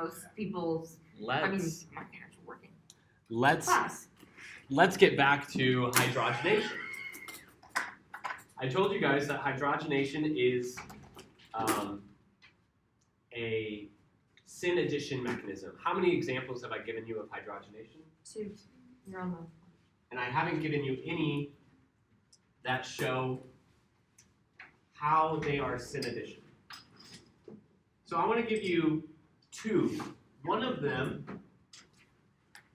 most people's. My parents were working. Let's get back to hydrogenation. I told you guys that hydrogenation is a syn addition mechanism. How many examples have I given you of hydrogenation? 2. You're on the. And I haven't given you any that show how they are syn addition. So I want to give you 2. One of them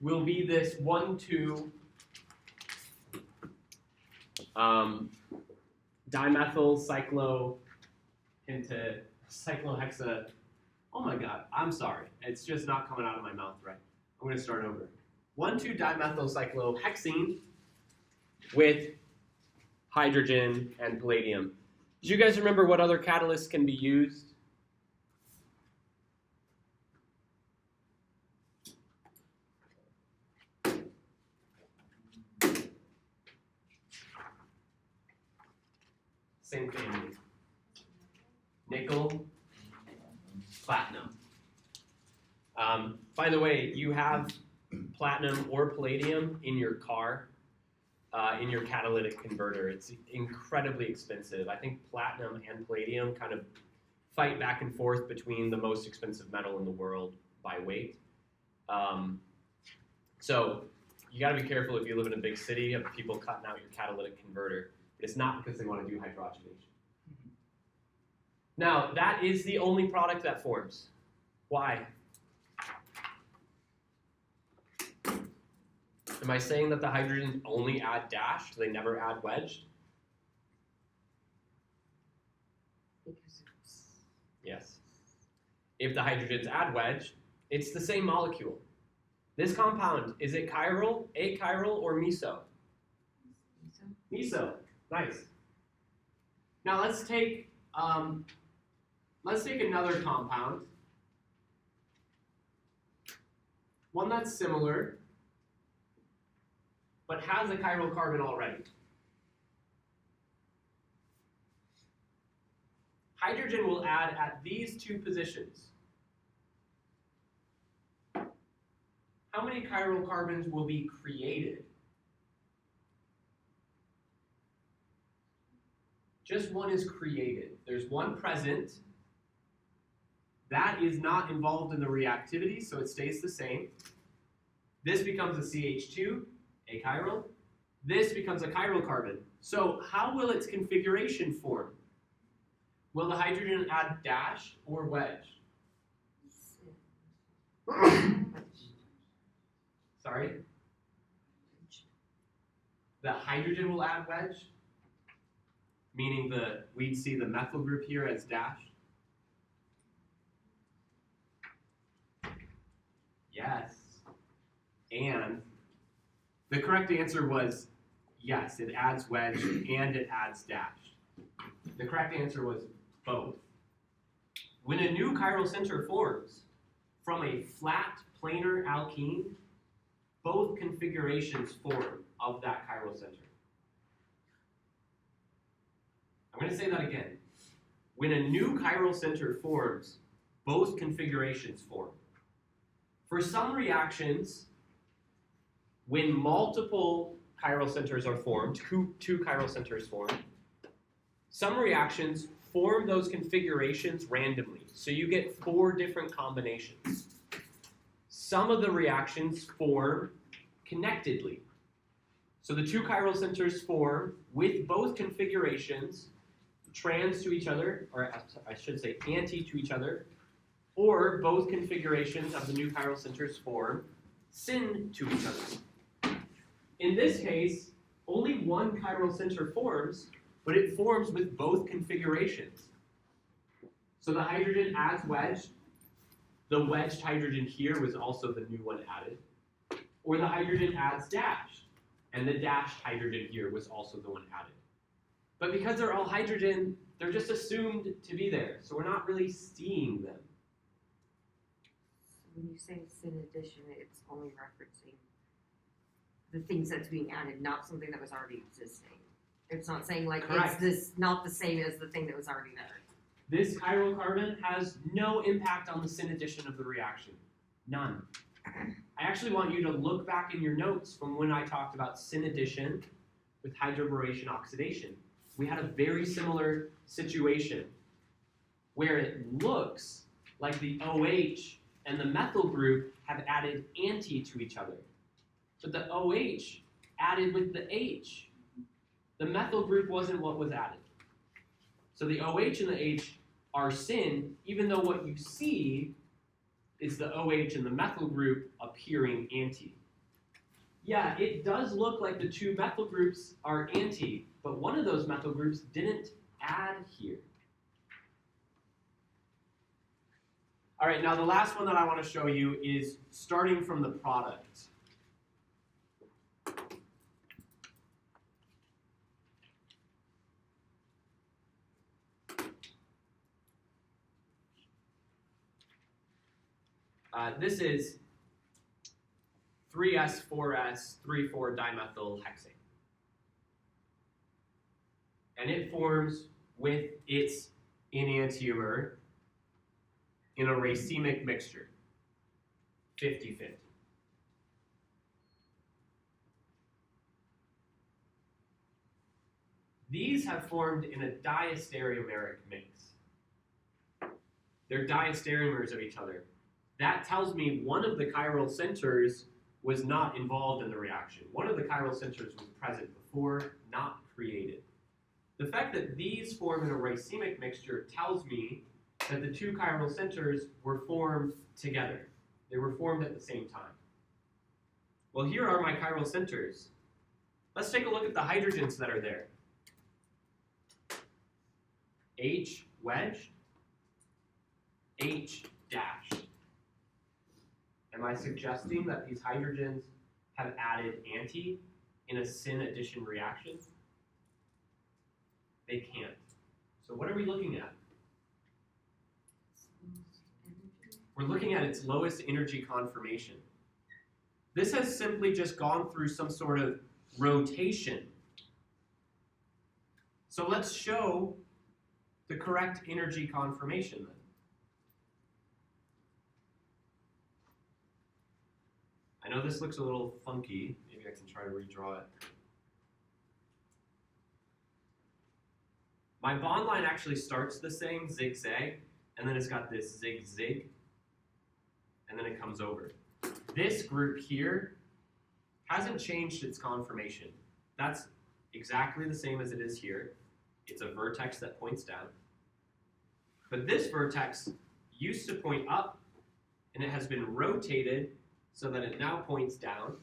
will be this 1,2 dimethyl cyclohexa. Oh my God, I'm sorry. It's just not coming out of my mouth right. I'm going to start over. 1,2 dimethyl cyclohexene with hydrogen and palladium. Do you guys remember what other catalysts can be used? Same family. Nickel, platinum. By the way, you have platinum or palladium in your car, in your catalytic converter. It's incredibly expensive. I think platinum and palladium kind of fight back and forth between the most expensive metal in the world by weight. So you got to be careful if you live in a big city of people cutting out your catalytic converter. But it's not because they want to do hydrogenation. Now, that is the only product that forms. Why? Am I saying that the hydrogens only add dashed, they never add wedged? Yes. If the hydrogens add wedged, it's the same molecule. This compound, is it chiral, achiral, or meso? Meso. Nice. Now let's take another compound, one that's similar, but has a chiral carbon already. Hydrogen will add at these 2 positions. How many chiral carbons will be created? Just one is created. There's one present. That is not involved in the reactivity, so it stays the same. This becomes a CH2, achiral. This becomes a chiral carbon. So how will its configuration form? Will the hydrogen add dash or wedge? Sorry? The hydrogen will add wedge? Meaning we'd see the methyl group here as dash. Yes. And the correct answer was yes, it adds wedge and it adds dash. The correct answer was both. When a new chiral center forms from a flat planar alkene, both configurations form of that chiral center. I'm going to say that again. When a new chiral center forms, both configurations form. For some reactions, when multiple chiral centers are formed, two chiral centers form, some reactions form those configurations randomly. So you get 4 different combinations. Some of the reactions form connectedly. So the 2 chiral centers form with both configurations trans to each other, or I should say anti to each other, or both configurations of the new chiral centers form syn to each other. In this case, only one chiral center forms, but it forms with both configurations. So the hydrogen adds wedged. The wedged hydrogen here was also the new one added. Or the hydrogen adds dashed, and the dashed hydrogen here was also the one added. But because they're all hydrogen, they're just assumed to be there, so we're not really seeing them. When you say syn addition, it's only referencing the things that's being added, not something that was already existing. It's not saying like Correct. it's this not the same as the thing that was already there. This chiral carbon has no impact on the syn addition of the reaction. None. I actually want you to look back in your notes from when I talked about syn addition with hydroboration oxidation. We had a very similar situation where it looks like the OH and the methyl group have added anti to each other. But the OH added with the H. The methyl group wasn't what was added. So the OH and the H are syn, even though what you see is the OH and the methyl group appearing anti. Yeah, it does look like the two methyl groups are anti, but one of those methyl groups didn't add here. All right, now the last one that I want to show you is starting from the product. This is 3s4s 3,4-dimethyl hexane. And it forms with its enantiomer in a racemic mixture, 50-50. These have formed in a diastereomeric mix. They're diastereomers of each other. That tells me one of the chiral centers was not involved in the reaction. One of the chiral centers was present before, not created. The fact that these form in a racemic mixture tells me that the two chiral centers were formed together. They were formed at the same time. Well, here are my chiral centers. Let's take a look at the hydrogens that are there. H wedged, H dashed. Am I suggesting that these hydrogens have added anti in a syn addition reaction? They can't. So what are we looking at? We're looking at its lowest energy conformation. This has simply just gone through some sort of rotation. So let's show the correct energy conformation then. I know this looks a little funky. Maybe I can try to redraw it. My bond line actually starts the same, zigzag, and then it's got this zig-zig, and then it comes over. This group here hasn't changed its conformation. That's exactly the same as it is here. It's a vertex that points down. But this vertex used to point up, and it has been rotated so that it now points down.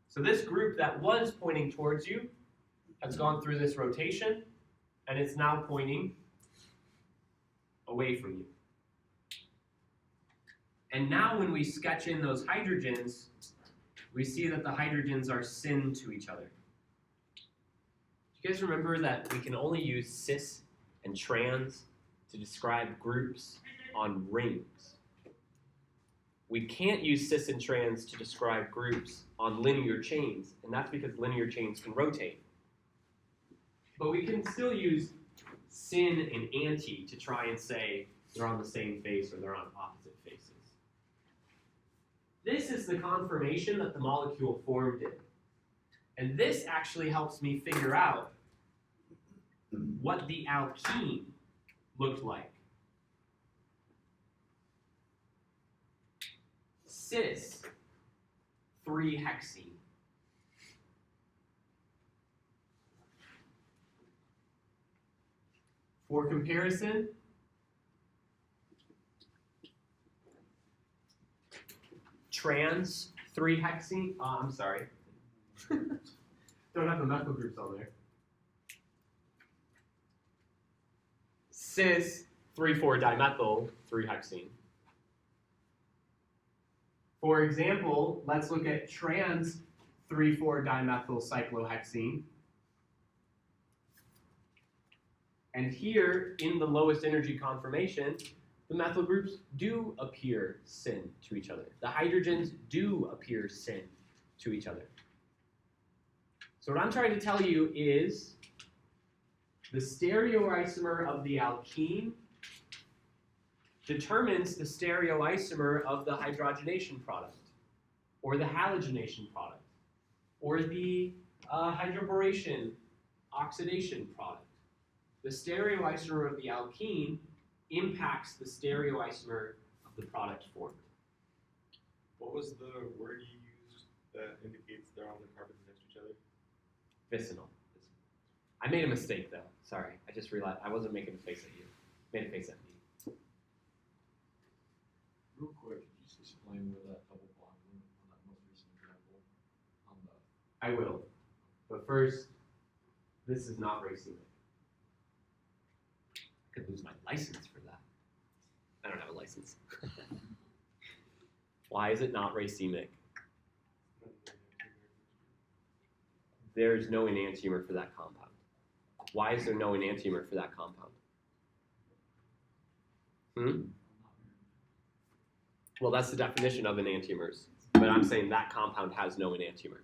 So this group that was pointing towards you has gone through this rotation, and it's now pointing away from you. And now when we sketch in those hydrogens, we see that the hydrogens are syn to each other. Do you guys remember that we can only use cis and trans to describe groups on rings? We can't use cis and trans to describe groups on linear chains, and that's because linear chains can rotate. But we can still use syn and anti to try and say they're on the same face or they're on opposite faces. This is the conformation that the molecule formed in. And this actually helps me figure out what the alkene looked like. Cis 3-hexene. For comparison, trans 3-hexene. I'm sorry. Don't have the methyl groups on there. Cis 3,4-dimethyl 3-hexene. For example, let's look at trans 3,4-dimethyl cyclohexene. And here, in the lowest energy conformation, the methyl groups do appear syn to each other. The hydrogens do appear syn to each other. So what I'm trying to tell you is The stereoisomer of the alkene determines the stereoisomer of the hydrogenation product, or the halogenation product, or the hydroboration oxidation product. The stereoisomer of the alkene impacts the stereoisomer of the product formed. What was the word you used that indicates they're on the carbons next to each other? Vicinal. I made a mistake though. Sorry, I just realized I wasn't making a face at you. Made a face at me. Real quick, could you just explain where that double bond went on that most recent example? On the I will. But first, this is not racemic. I could lose my license for that. I don't have a license. Why is it not racemic? There's no enantiomer for that compound. Why is there no enantiomer for that compound? Well, that's the definition of enantiomers. But I'm saying that compound has no enantiomer.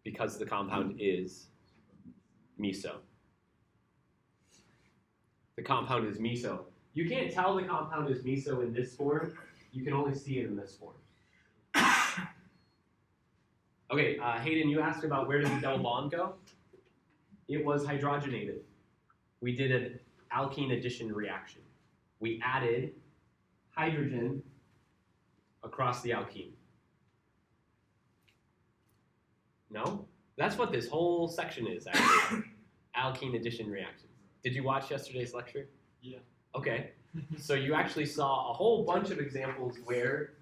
Because the compound is meso. The compound is meso. You can't tell the compound is meso in this form. You can only see it in this form. Okay, Hayden, you asked about where did the double bond go? It was hydrogenated. We did an alkene addition reaction. We added hydrogen across the alkene. No? That's what this whole section is, actually. Alkene addition reactions. Did you watch yesterday's lecture? Yeah. Okay. So you actually saw a whole bunch of examples where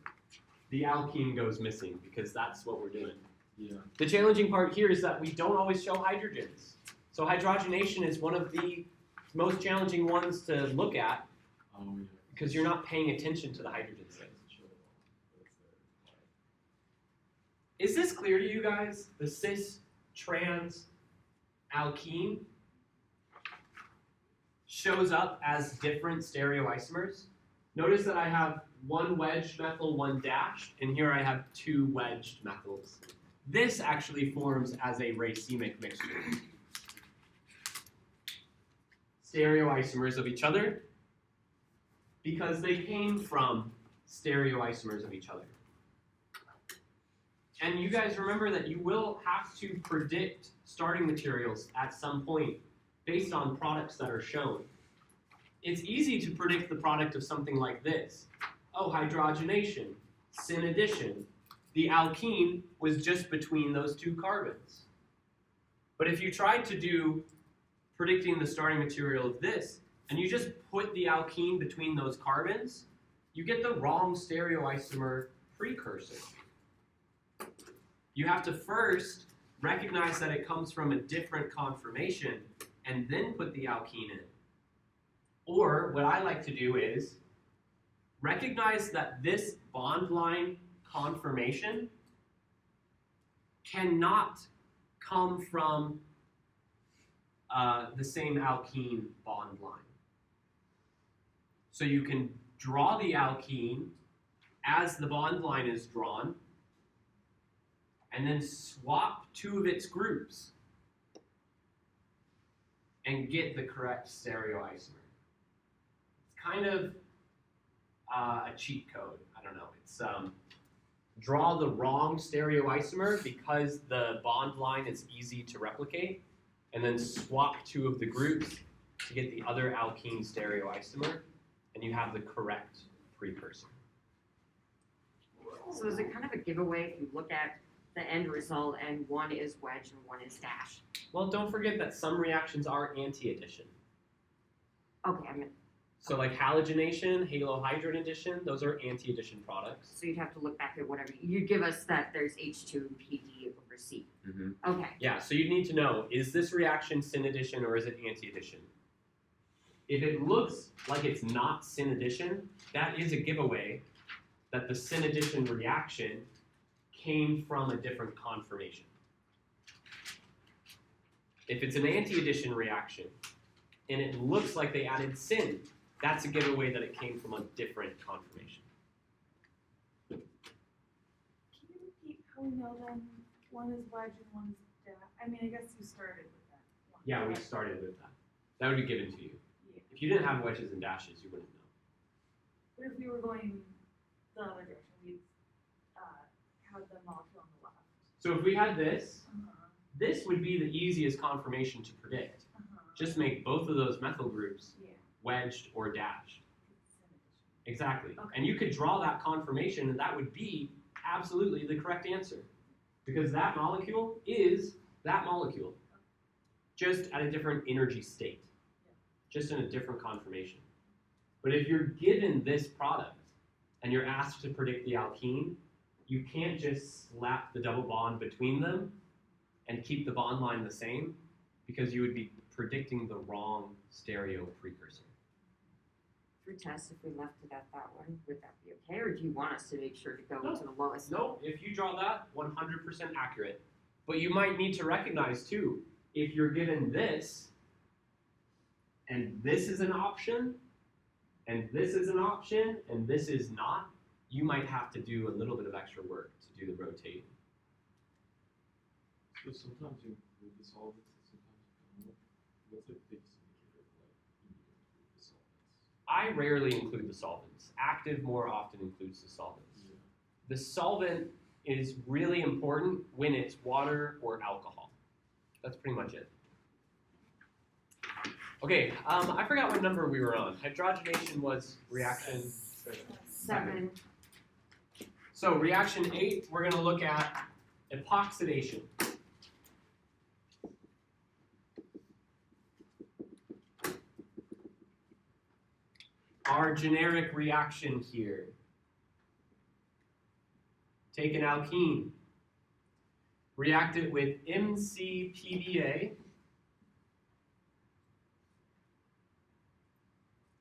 the alkene goes missing, because that's what we're doing. Yeah. The challenging part here is that we don't always show hydrogens. So hydrogenation is one of the most challenging ones to look at Oh, yeah. because you're not paying attention to the hydrogen states. Is this clear to you guys? The cis-trans alkene shows up as different stereoisomers. Notice that I have one wedged methyl, one dashed, and here I have two wedged methyls. This actually forms as a racemic mixture. Stereoisomers of each other because they came from stereoisomers of each other. And you guys remember that you will have to predict starting materials at some point based on products that are shown. It's easy to predict the product of something like this. Oh, hydrogenation, syn addition. The alkene was just between those two carbons. But if you tried to do predicting the starting material of this, and you just put the alkene between those carbons, you get the wrong stereoisomer precursor. You have to first recognize that it comes from a different conformation and then put the alkene in. Or what I like to do is recognize that this bond line conformation cannot come from the same alkene bond line. So you can draw the alkene as the bond line is drawn, and then swap two of its groups and get the correct stereoisomer. It's kind of a cheat code. I don't know. It's draw the wrong stereoisomer because the bond line is easy to replicate, and then swap two of the groups to get the other alkene stereoisomer, and you have the correct precursor. So is it kind of a giveaway if you look at the end result and one is wedge and one is dash? Well, don't forget that some reactions are anti-addition. Okay, I mean, So like halogenation, halohydrogen addition, those are anti-addition products. so you'd have to look back at whatever, you give us that there's H2PD over C. Okay, Yeah, so you need to know, is this reaction syn addition or is it anti-addition? If it looks like it's not syn addition, that is a giveaway that the syn addition reaction came from a different conformation. If it's an anti-addition reaction and it looks like they added syn, that's a giveaway that it came from a different conformation. Can you repeat how we know then one is wedge and one is dash? I mean, I guess you started with that. Yeah, we started with that. That would be given to you. Yeah. If you didn't have wedges and dashes, you wouldn't know. But if we were going the other direction, we'd have the molecule on the left. So if we had this, Uh-huh. this would be the easiest conformation to predict. Uh-huh. Just make both of those methyl groups Yeah. wedged or dashed. It's an addition. Exactly. Okay. And you could draw that conformation, and that would be absolutely the correct answer. Because that molecule is that molecule, just at a different energy state, just in a different conformation. But if you're given this product and you're asked to predict the alkene, you can't just slap the double bond between them and keep the bond line the same, because you would be predicting the wrong stereo precursor. For tests, if we left it at that one, would that be okay? Or do you want us to make sure to go No. to the lowest? No, if you draw that, 100% accurate. But you might need to recognize too, if you're given this, and this is an option, and this is an option, and this is not, you might have to do a little bit of extra work to do the rotating. So sometimes you include the solvents, and sometimes you don't. What's the biggest indicator of like you need to include the solvents? I rarely include the solvents. Active more often includes the solvents. Yeah. The solvent is really important when it's water or alcohol. That's pretty much it. Okay, I forgot what number we were on. Hydrogenation was reaction. 7. So reaction 8, we're going to look at epoxidation. Our generic reaction here. Take an alkene, react it with MCPBA,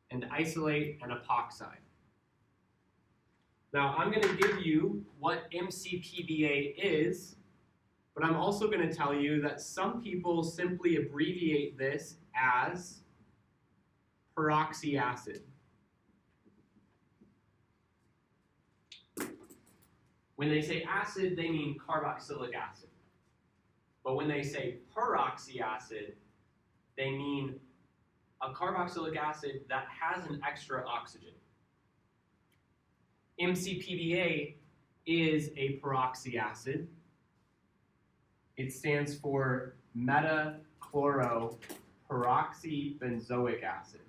and isolate an epoxide. Now I'm going to give you what MCPBA is, but I'm also going to tell you that some people simply abbreviate this as peroxy acid. When they say acid, they mean carboxylic acid. But when they say peroxy acid, they mean a carboxylic acid that has an extra oxygen. MCPBA is a peroxy acid. It stands for metachloroperoxybenzoic acid.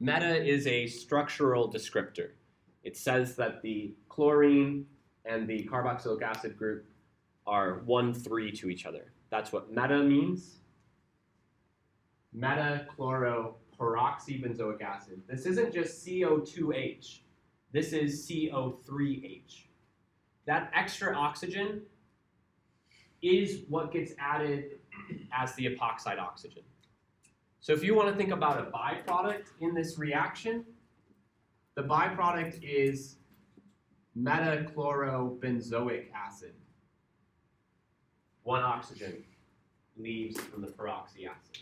Meta is a structural descriptor. It says that the chlorine and the carboxylic acid group are 1,3 to each other. That's what meta means. Metachloroperoxybenzoic acid. This isn't just CO2H. This is CO3H. That extra oxygen is what gets added as the epoxide oxygen. So if you want to think about a byproduct in this reaction, the byproduct is metachlorobenzoic acid. One oxygen leaves from the peroxy acid.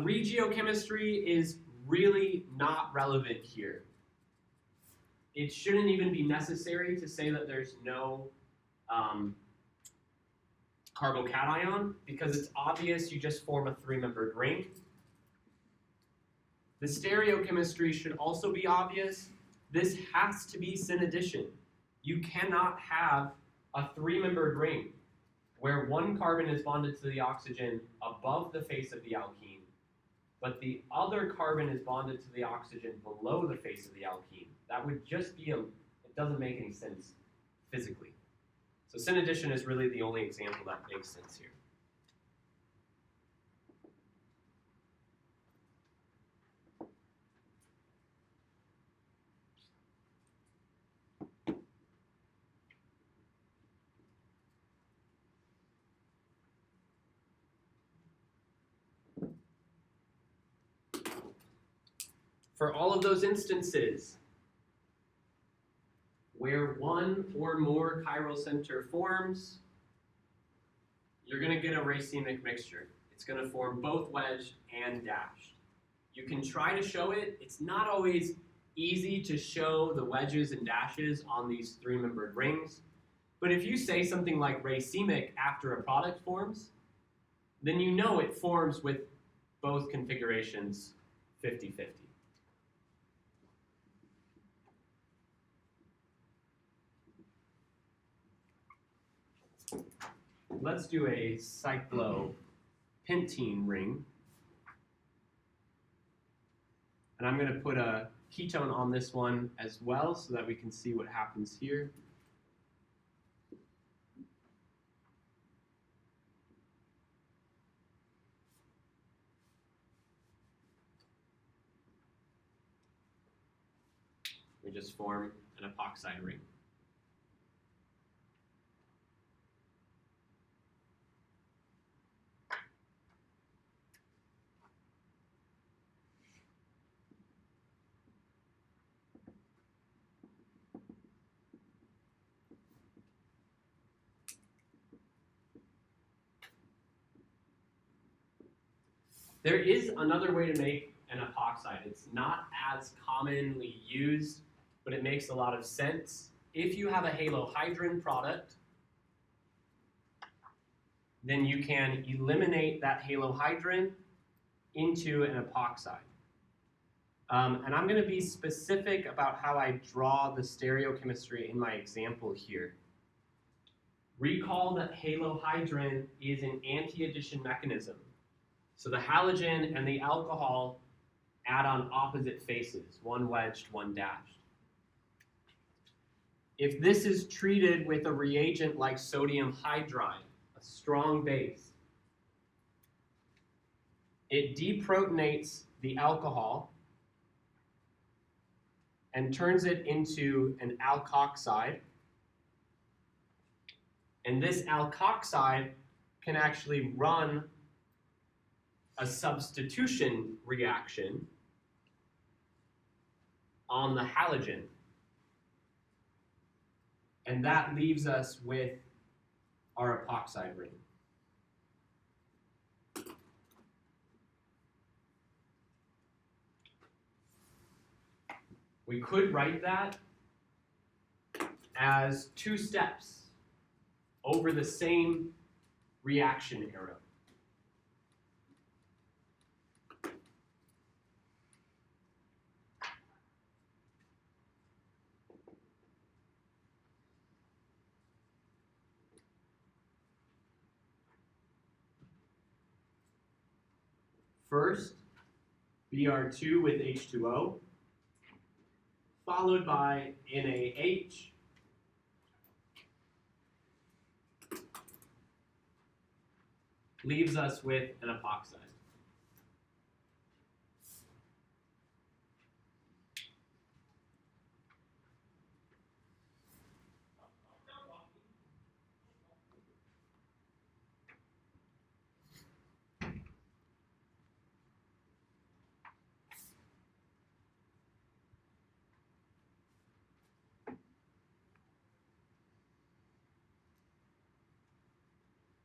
Regiochemistry is really not relevant here. It shouldn't even be necessary to say that there's no carbocation, because it's obvious you just form a 3-membered ring. The stereochemistry should also be obvious. This has to be synaddition. You cannot have a 3-membered ring where one carbon is bonded to the oxygen above the face of the alkene, but the other carbon is bonded to the oxygen below the face of the alkene. That would just be it doesn't make any sense physically. So synaddition is really the only example that makes sense here. For all of those instances where one or more chiral center forms, you're going to get a racemic mixture. It's going to form both wedged and dashed. You can try to show it. It's not always easy to show the wedges and dashes on these three-membered rings. But if you say something like racemic after a product forms, then you know it forms with both configurations 50-50. Let's do a cyclopentene ring. And I'm going to put a ketone on this one as well so that we can see what happens here. We just form an epoxide ring. There is another way to make an epoxide. It's not as commonly used, but it makes a lot of sense. If you have a halohydrin product, then you can eliminate that halohydrin into an epoxide. And I'm going to be specific about how I draw the stereochemistry in my example here. Recall that halohydrin is an anti-addition mechanism. So the halogen and the alcohol add on opposite faces, one wedged, one dashed. If this is treated with a reagent like sodium hydride, a strong base, it deprotonates the alcohol and turns it into an alkoxide. And this alkoxide can actually run a substitution reaction on the halogen. And that leaves us with our epoxide ring. We could write that as two steps over the same reaction arrow. First, Br2 with H2O, followed by NaH, leaves us with an epoxide.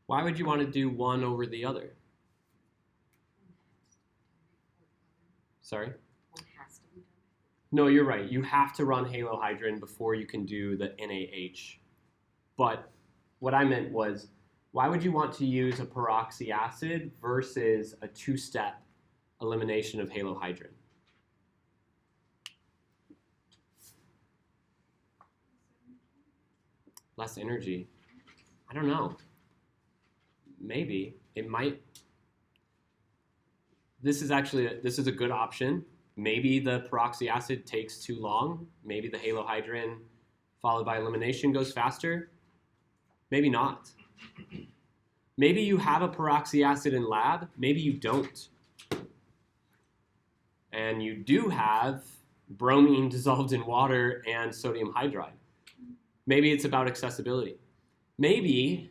Why would you want to do one over the other? Sorry? One has to be done. No, you're right. You have to run halohydrin before you can do the NaH. But what I meant was, why would you want to use a peroxy acid versus a two-step elimination of halohydrin? Less energy. I don't know. Maybe. It might. This is a good option. Maybe the peroxy acid takes too long. Maybe the halohydrin followed by elimination goes faster. Maybe not. Maybe you have a peroxy acid in lab. Maybe you don't. And you do have bromine dissolved in water and sodium hydride. Maybe it's about accessibility. Maybe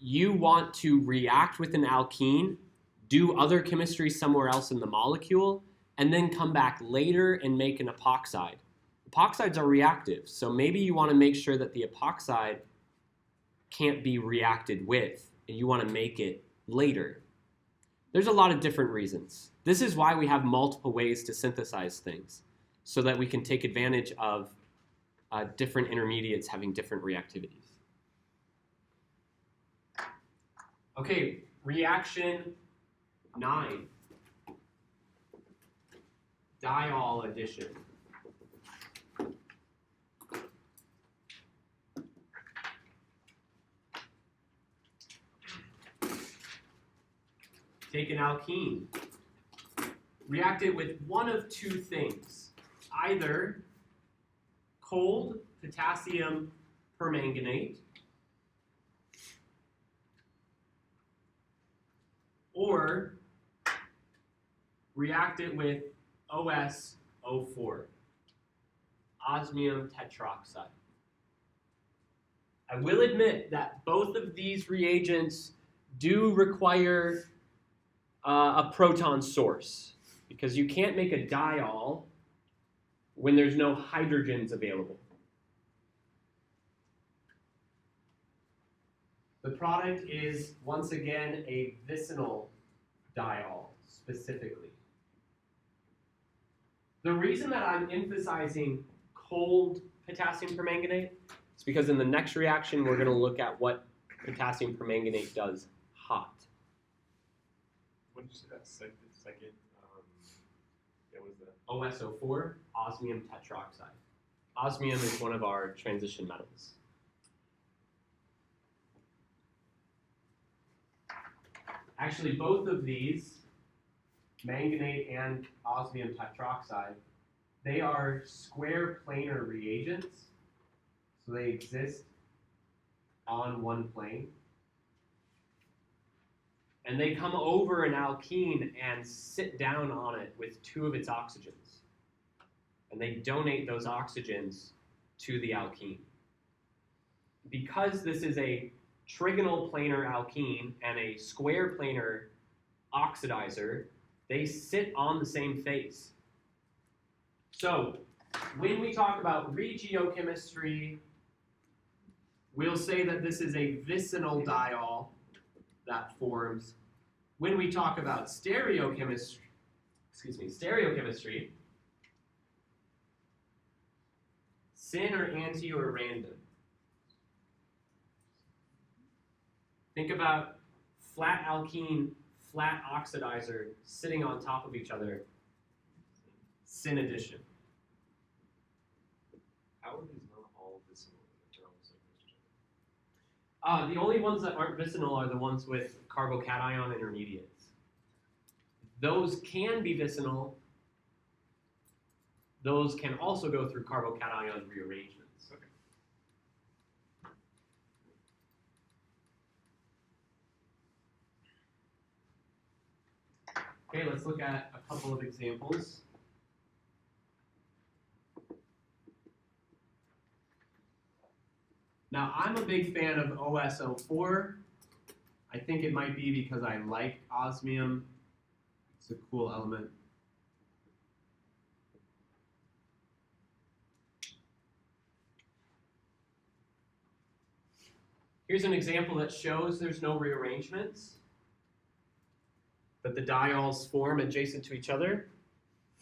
you want to react with an alkene, do other chemistry somewhere else in the molecule, and then come back later and make an epoxide. Epoxides are reactive, so maybe you want to make sure that the epoxide can't be reacted with, and you want to make it later. There's a lot of different reasons. This is why we have multiple ways to synthesize things, so that we can take advantage of different intermediates having different reactivities. Okay, reaction 9. Diol addition. Take an alkene. React it with one of two things. Either cold potassium permanganate or react it with OSO4, osmium tetroxide. I will admit that both of these reagents do require a proton source, because you can't make a diol when there's no hydrogens available. The product is, once again, a vicinal diol, specifically. The reason that I'm emphasizing cold potassium permanganate is because in the next reaction, we're going to look at what potassium permanganate does hot. When did you say that second? Yeah, what was that? OSO4, osmium tetroxide. Osmium is one of our transition metals. Actually, both of these, manganate and osmium tetroxide, they are square planar reagents, so they exist on one plane. And they come over an alkene and sit down on it with two of its oxygens. And they donate those oxygens to the alkene. Because this is a trigonal planar alkene and a square planar oxidizer, they sit on the same face. So when we talk about regiochemistry, we'll say that this is a vicinal diol that forms. When we talk about stereochemistry, syn or anti or random. Think about flat alkene, flat oxidizer sitting on top of each other. Syn addition. How are these not all vicinal if they're all so close to each other? The only ones that aren't vicinal are the ones with carbocation intermediates. Those can be vicinal. Those can also go through carbocation rearrangements. Okay. Okay, let's look at a couple of examples. Now, I'm a big fan of OSO4. I think it might be because I like osmium. It's a cool element. Here's an example that shows there's no rearrangements, that the diols form adjacent to each other,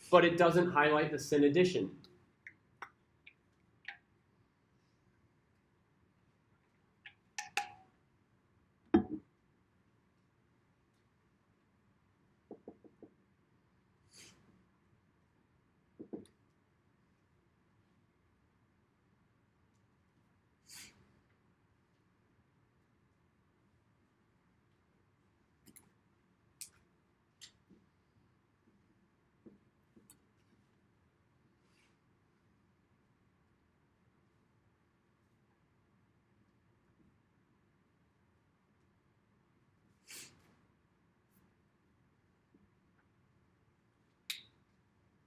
but it doesn't highlight the syn addition.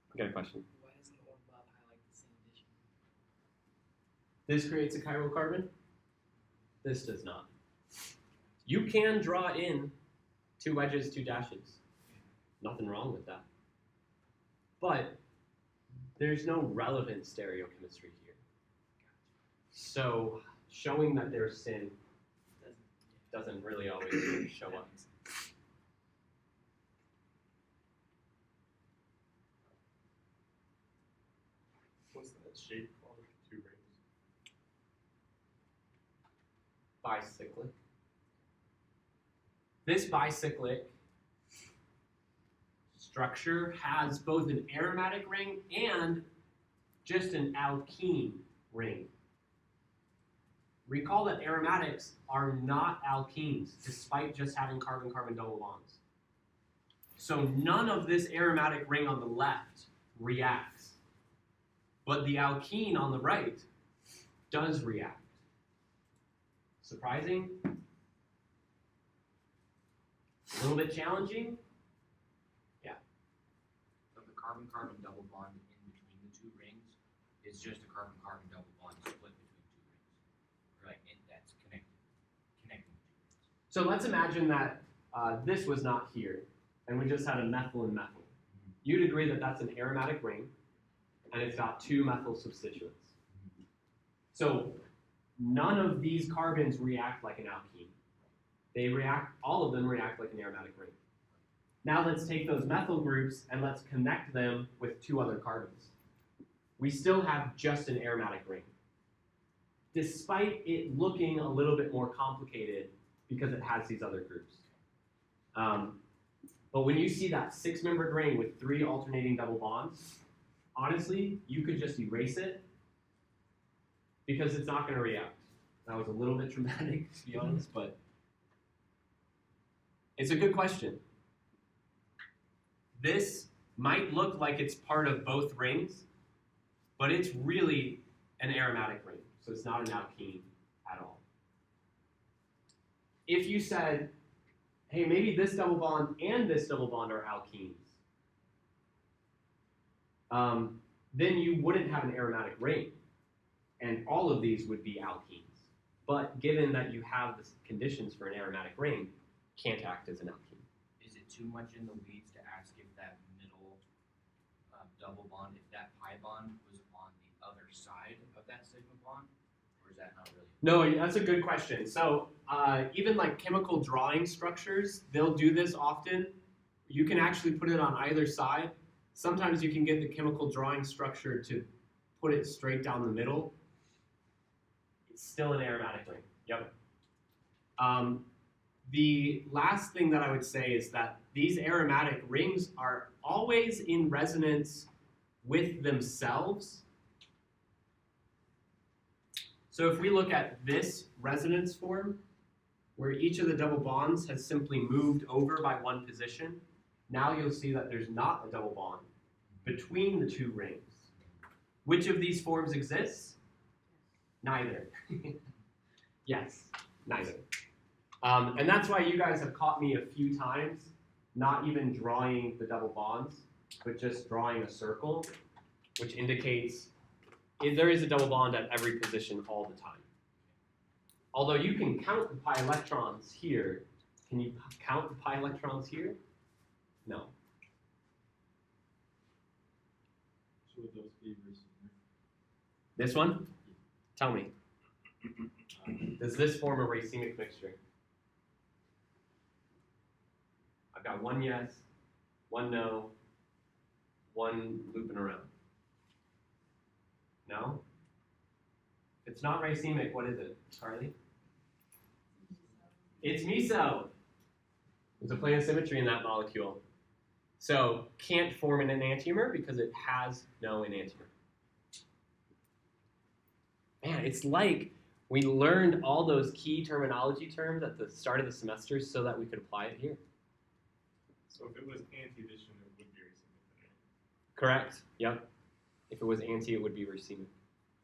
I got a question. Why doesn't the one above highlight the same addition? This creates a chiral carbon. This does not. You can draw in 2 wedges, 2 dashes. Nothing wrong with that. But there's no relevant stereochemistry here. So showing that there's syn doesn't really always show up. shape called with the two rings? Bicyclic. This bicyclic structure has both an aromatic ring and just an alkene ring. Recall that aromatics are not alkenes, despite just having carbon-carbon double bonds. So none of this aromatic ring on the left reacts, but the alkene on the right does react. Surprising? A little bit challenging? So the carbon-carbon double bond in between the two rings is just a carbon-carbon double bond split between two rings. Right, and that's connecting the two rings. So let's imagine that this was not here, and we just had a methyl and methyl. You'd agree that that's an aromatic ring, and it's got two methyl substituents. So none of these carbons react like an alkene. All of them react like an aromatic ring. Now let's take those methyl groups and let's connect them with two other carbons. We still have just an aromatic ring, despite it looking a little bit more complicated because it has these other groups. But when you see that 6-membered ring with 3 alternating double bonds, honestly, you could just erase it because it's not going to react. That was a little bit dramatic, to be honest, but it's a good question. This might look like it's part of both rings, but it's really an aromatic ring, so it's not an alkene at all. If you said, hey, maybe this double bond and this double bond are alkenes, then you wouldn't have an aromatic ring, and all of these would be alkenes. But given that you have the conditions for an aromatic ring, can't act as an alkene. Is it too much in the weeds to ask if that middle double bond, if that pi bond was on the other side of that sigma bond, or is that not really? No, that's a good question. So even like chemical drawing structures, they'll do this often. You can actually put it on either side. Sometimes you can get the chemical drawing structure to put it straight down the middle. It's still an aromatic ring. Yep. The last thing that I would say is that these aromatic rings are always in resonance with themselves. So if we look at this resonance form, where each of the double bonds has simply moved over by one position, now you'll see that there's not a double bond between the two rings. Which of these forms exists? Neither. Yes, neither. And that's why you guys have caught me a few times not even drawing the double bonds, but just drawing a circle, which indicates there is a double bond at every position all the time. Although you can count the pi electrons here. Can you count the pi electrons here? No. So would those be racemic? This one? Tell me. Does this form a racemic mixture? I've got one yes, one no, one looping around. No? If it's not racemic, what is it, Carly? It's meso. There's a plane of symmetry in that molecule. So can't form an enantiomer because it has no enantiomer. Man, it's like we learned all those key terminology terms at the start of the semester so that we could apply it here. So if it was anti-addition, it would be racemic, right? Correct. Yep. If it was anti, it would be racemic.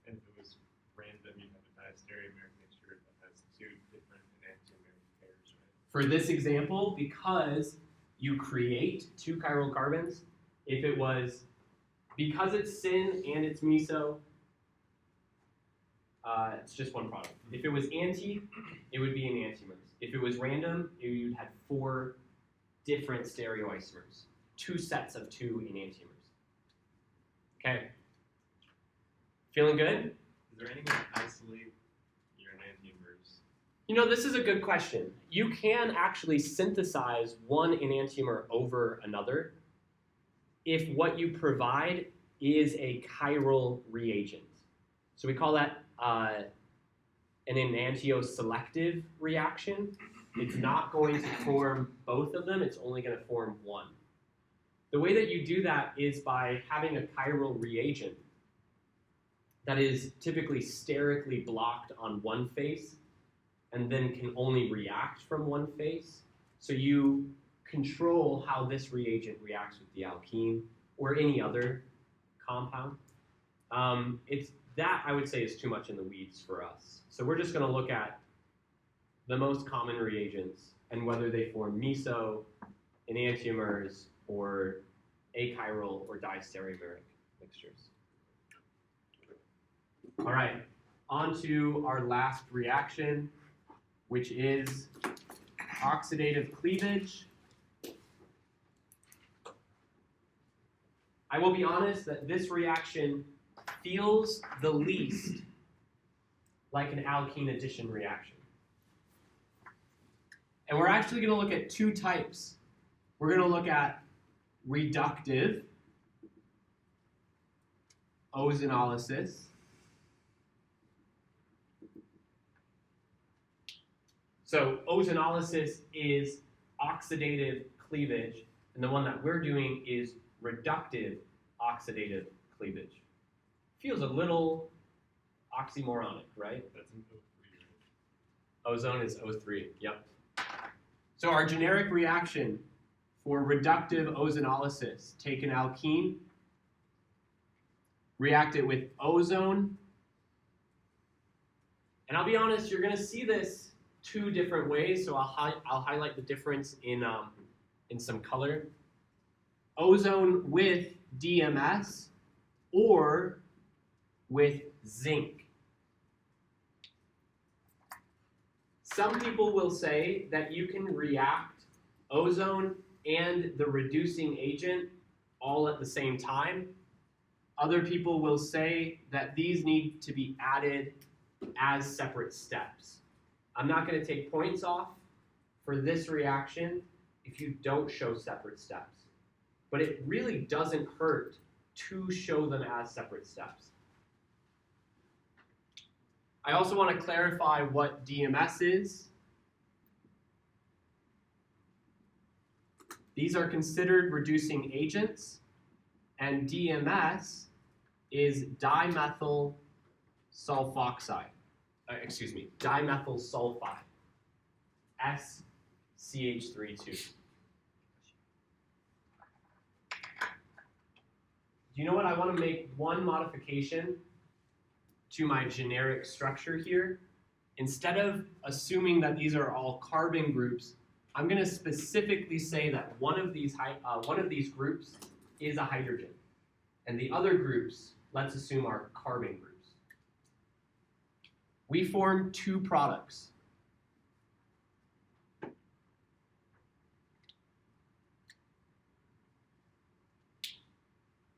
And if it was random, you'd have a diastereomeric mixture that has 2 different enantiomeric pairs, right? For this example, because you create 2 chiral carbons, if it was, because it's syn and it's meso, it's just one product. If it was anti, it would be enantiomers. If it was random, you'd have 4 different stereoisomers, 2 sets of 2 enantiomers. Okay. Feeling good? Is there any way to isolate your enantiomers? You know, this is a good question. You can actually synthesize one enantiomer over another if what you provide is a chiral reagent. So we call that an enantioselective reaction. It's not going to form both of them, it's only going to form one. The way that you do that is by having a chiral reagent that is typically sterically blocked on one face and then can only react from one face. So you control how this reagent reacts with the alkene or any other compound. That I would say is too much in the weeds for us. So we're just going to look at the most common reagents and whether they form meso, enantiomers, or achiral or distereomeric mixtures. All right, on to our last reaction, which is oxidative cleavage. I will be honest that this reaction feels the least like an alkene addition reaction. And we're actually going to look at two types. We're going to look at reductive ozonolysis. So ozonolysis is oxidative cleavage, and the one that we're doing is reductive oxidative cleavage. Feels a little oxymoronic, right? That's an O3, right? Ozone is O3, yep. So our generic reaction for reductive ozonolysis, take an alkene, react it with ozone, and I'll be honest, you're going to see this two different ways, so I'll highlight the difference in some color. Ozone with DMS or with zinc. Some people will say that you can react ozone and the reducing agent all at the same time. Other people will say that these need to be added as separate steps. I'm not going to take points off for this reaction if you don't show separate steps. But it really doesn't hurt to show them as separate steps. I also want to clarify what DMS is. These are considered reducing agents, and DMS is dimethyl sulfoxide. Dimethyl sulfide, SCH32. Do you know what? I want to make one modification to my generic structure here. Instead of assuming that these are all carbon groups, I'm going to specifically say that one of these groups is a hydrogen, and the other groups, let's assume, are carbon groups. We form two products.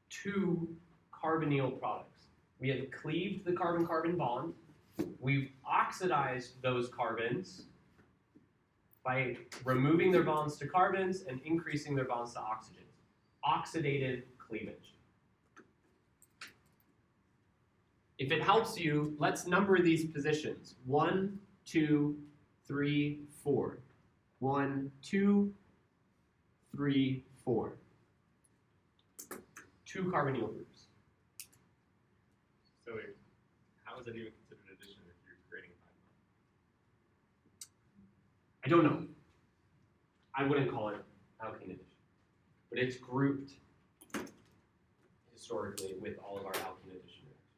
Two carbonyl products. We have cleaved the carbon-carbon bond. We've oxidized those carbons by removing their bonds to carbons and increasing their bonds to oxygens. Oxidative cleavage. If it helps you, let's number these positions. 1, 2, 3, 4. 1, 2, 3, 4. Two carbonyl groups. So wait, how is that even considered addition if you're creating a I don't know. I wouldn't call it alkene addition. But it's grouped historically with all of our alkene addition reactions.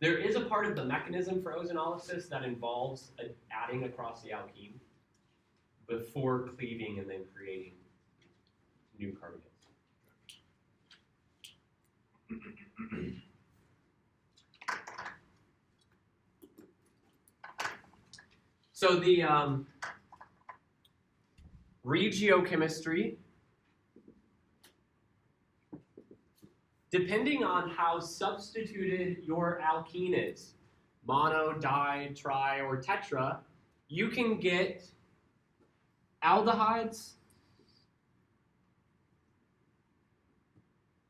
There is a part of the mechanism for ozonolysis that involves adding across the alkene before cleaving and then creating new carbonyls. So the regiochemistry, depending on how substituted your alkene is, mono, di, tri, or tetra, you can get aldehydes,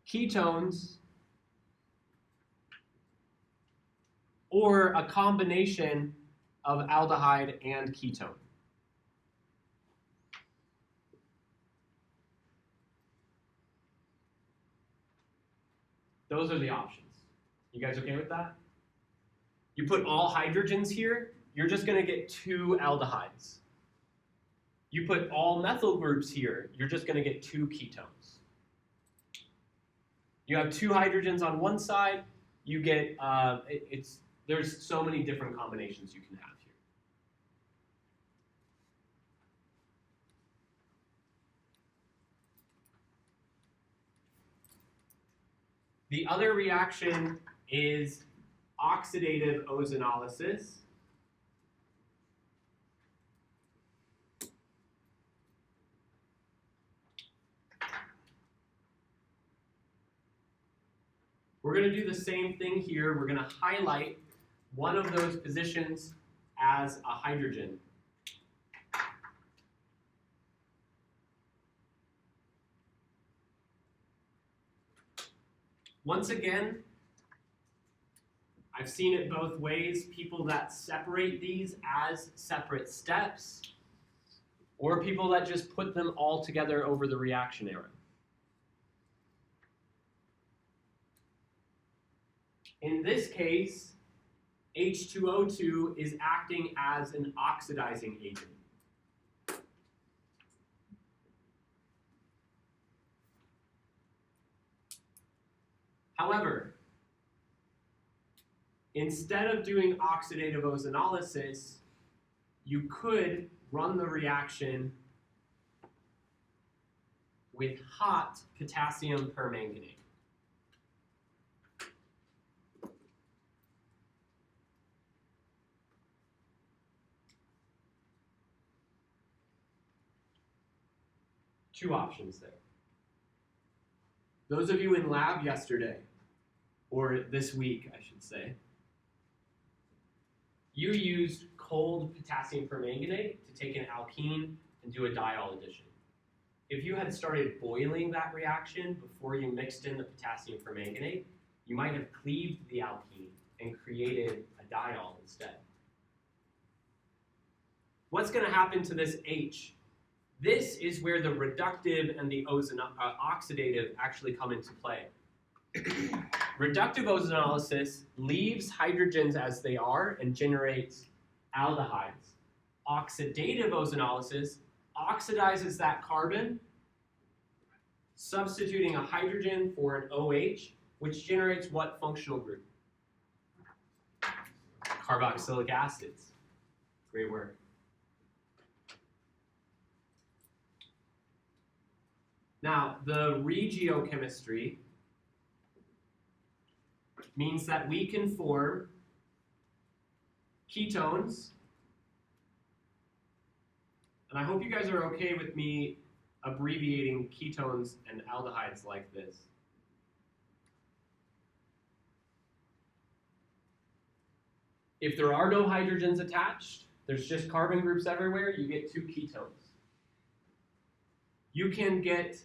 ketones, or a combination of aldehyde and ketone. Those are the options. You guys okay with that? You put all hydrogens here, you're just going to get 2 aldehydes. You put all methyl groups here, you're just going to get 2 ketones. You have 2 hydrogens on one side, you get, there's so many different combinations you can have here. The other reaction is oxidative ozonolysis. We're going to do the same thing here. We're going to highlight one of those positions as a hydrogen. Once again, I've seen it both ways. People that separate these as separate steps, or people that just put them all together over the reaction arrow. In this case, H2O2 is acting as an oxidizing agent. However, instead of doing oxidative ozonolysis, you could run the reaction with hot potassium permanganate. Two options there. Those of you in lab yesterday, or this week, I should say, you used cold potassium permanganate to take an alkene and do a diol addition. If you had started boiling that reaction before you mixed in the potassium permanganate, you might have cleaved the alkene and created a diol instead. What's going to happen to this H? This is where the reductive and the oxidative actually come into play. Reductive ozonolysis leaves hydrogens as they are and generates aldehydes. Oxidative ozonolysis oxidizes that carbon, substituting a hydrogen for an OH, which generates what functional group? Carboxylic acids. Great work. Now, the regiochemistry means that we can form ketones, and I hope you guys are okay with me abbreviating ketones and aldehydes like this. If there are no hydrogens attached, there's just carbon groups everywhere, you get 2 ketones. You can get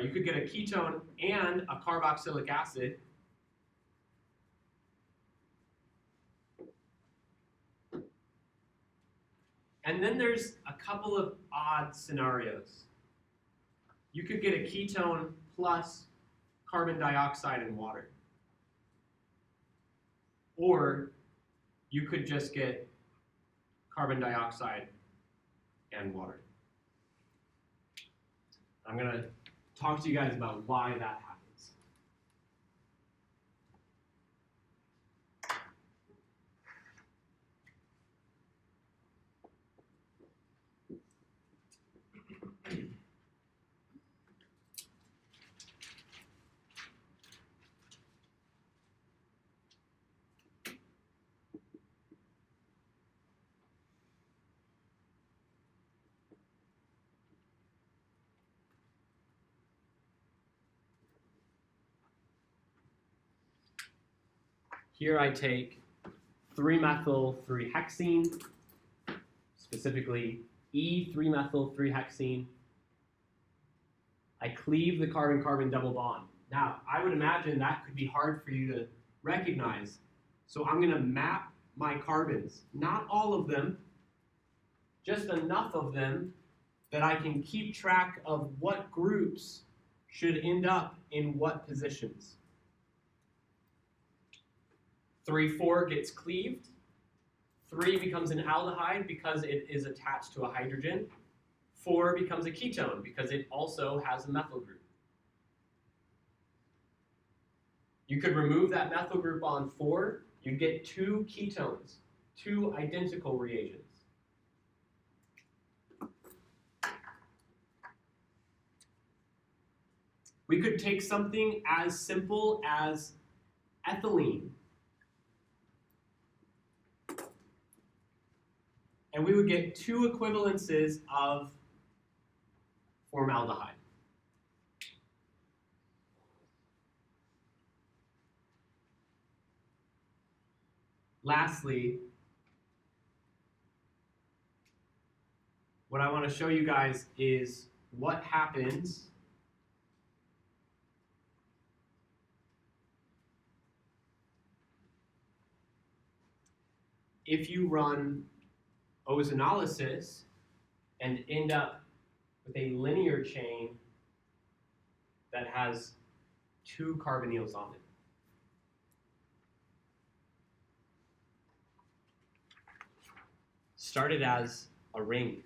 you could get a ketone and a carboxylic acid. And then there's a couple of odd scenarios. You could get a ketone plus carbon dioxide and water. Or you could just get carbon dioxide and water. I'm going to talk to you guys about why that happens. Here I take 3-methyl-3-hexene, specifically E3-methyl-3-hexene. I cleave the carbon-carbon double bond. Now, I would imagine that could be hard for you to recognize. So I'm going to map my carbons, not all of them, just enough of them that I can keep track of what groups should end up in what positions. 3,4 gets cleaved. 3 becomes an aldehyde because it is attached to a hydrogen. 4 becomes a ketone because it also has a methyl group. You could remove that methyl group on 4, you'd get 2 ketones, 2 identical reagents. We could take something as simple as ethylene, and we would get 2 equivalences of formaldehyde. Lastly, what I want to show you guys is what happens if you run ozonolysis and end up with a linear chain that has 2 carbonyls on it. Started as a ring.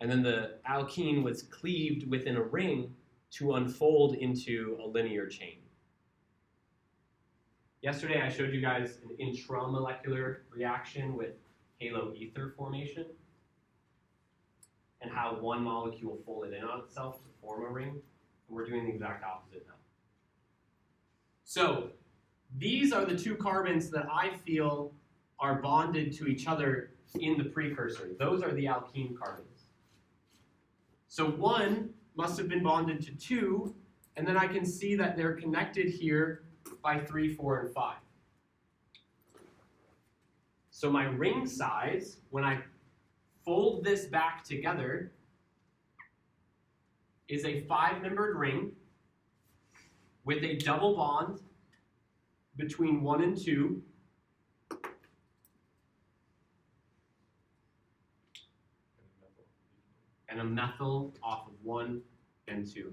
And then the alkene was cleaved within a ring to unfold into a linear chain. Yesterday I showed you guys an intramolecular reaction with halo ether formation and how one molecule folded in on itself to form a ring. And we're doing the exact opposite now. So these are the 2 carbons that I feel are bonded to each other in the precursor. Those are the alkene carbons. So 1 must have been bonded to 2, and then I can see that they're connected here by 3, 4, and 5. So my ring size, when I fold this back together, is a 5-membered ring with a double bond between 1 and 2, and a methyl off of 1 and 2.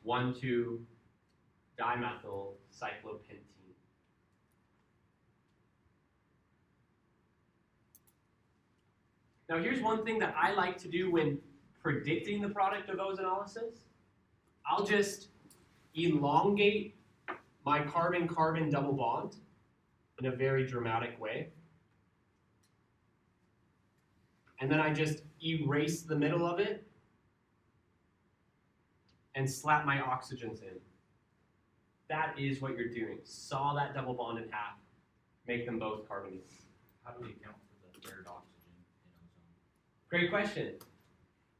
1,2 dimethyl cyclopentene. Now here's one thing that I like to do when predicting the product of ozonolysis. I'll just elongate my carbon-carbon double bond in a very dramatic way. And then I just erase the middle of it and slap my oxygens in. That is what you're doing. Saw that double bond in half, make them both carbonyls. How do we account for the third oxygen in ozone? Great question.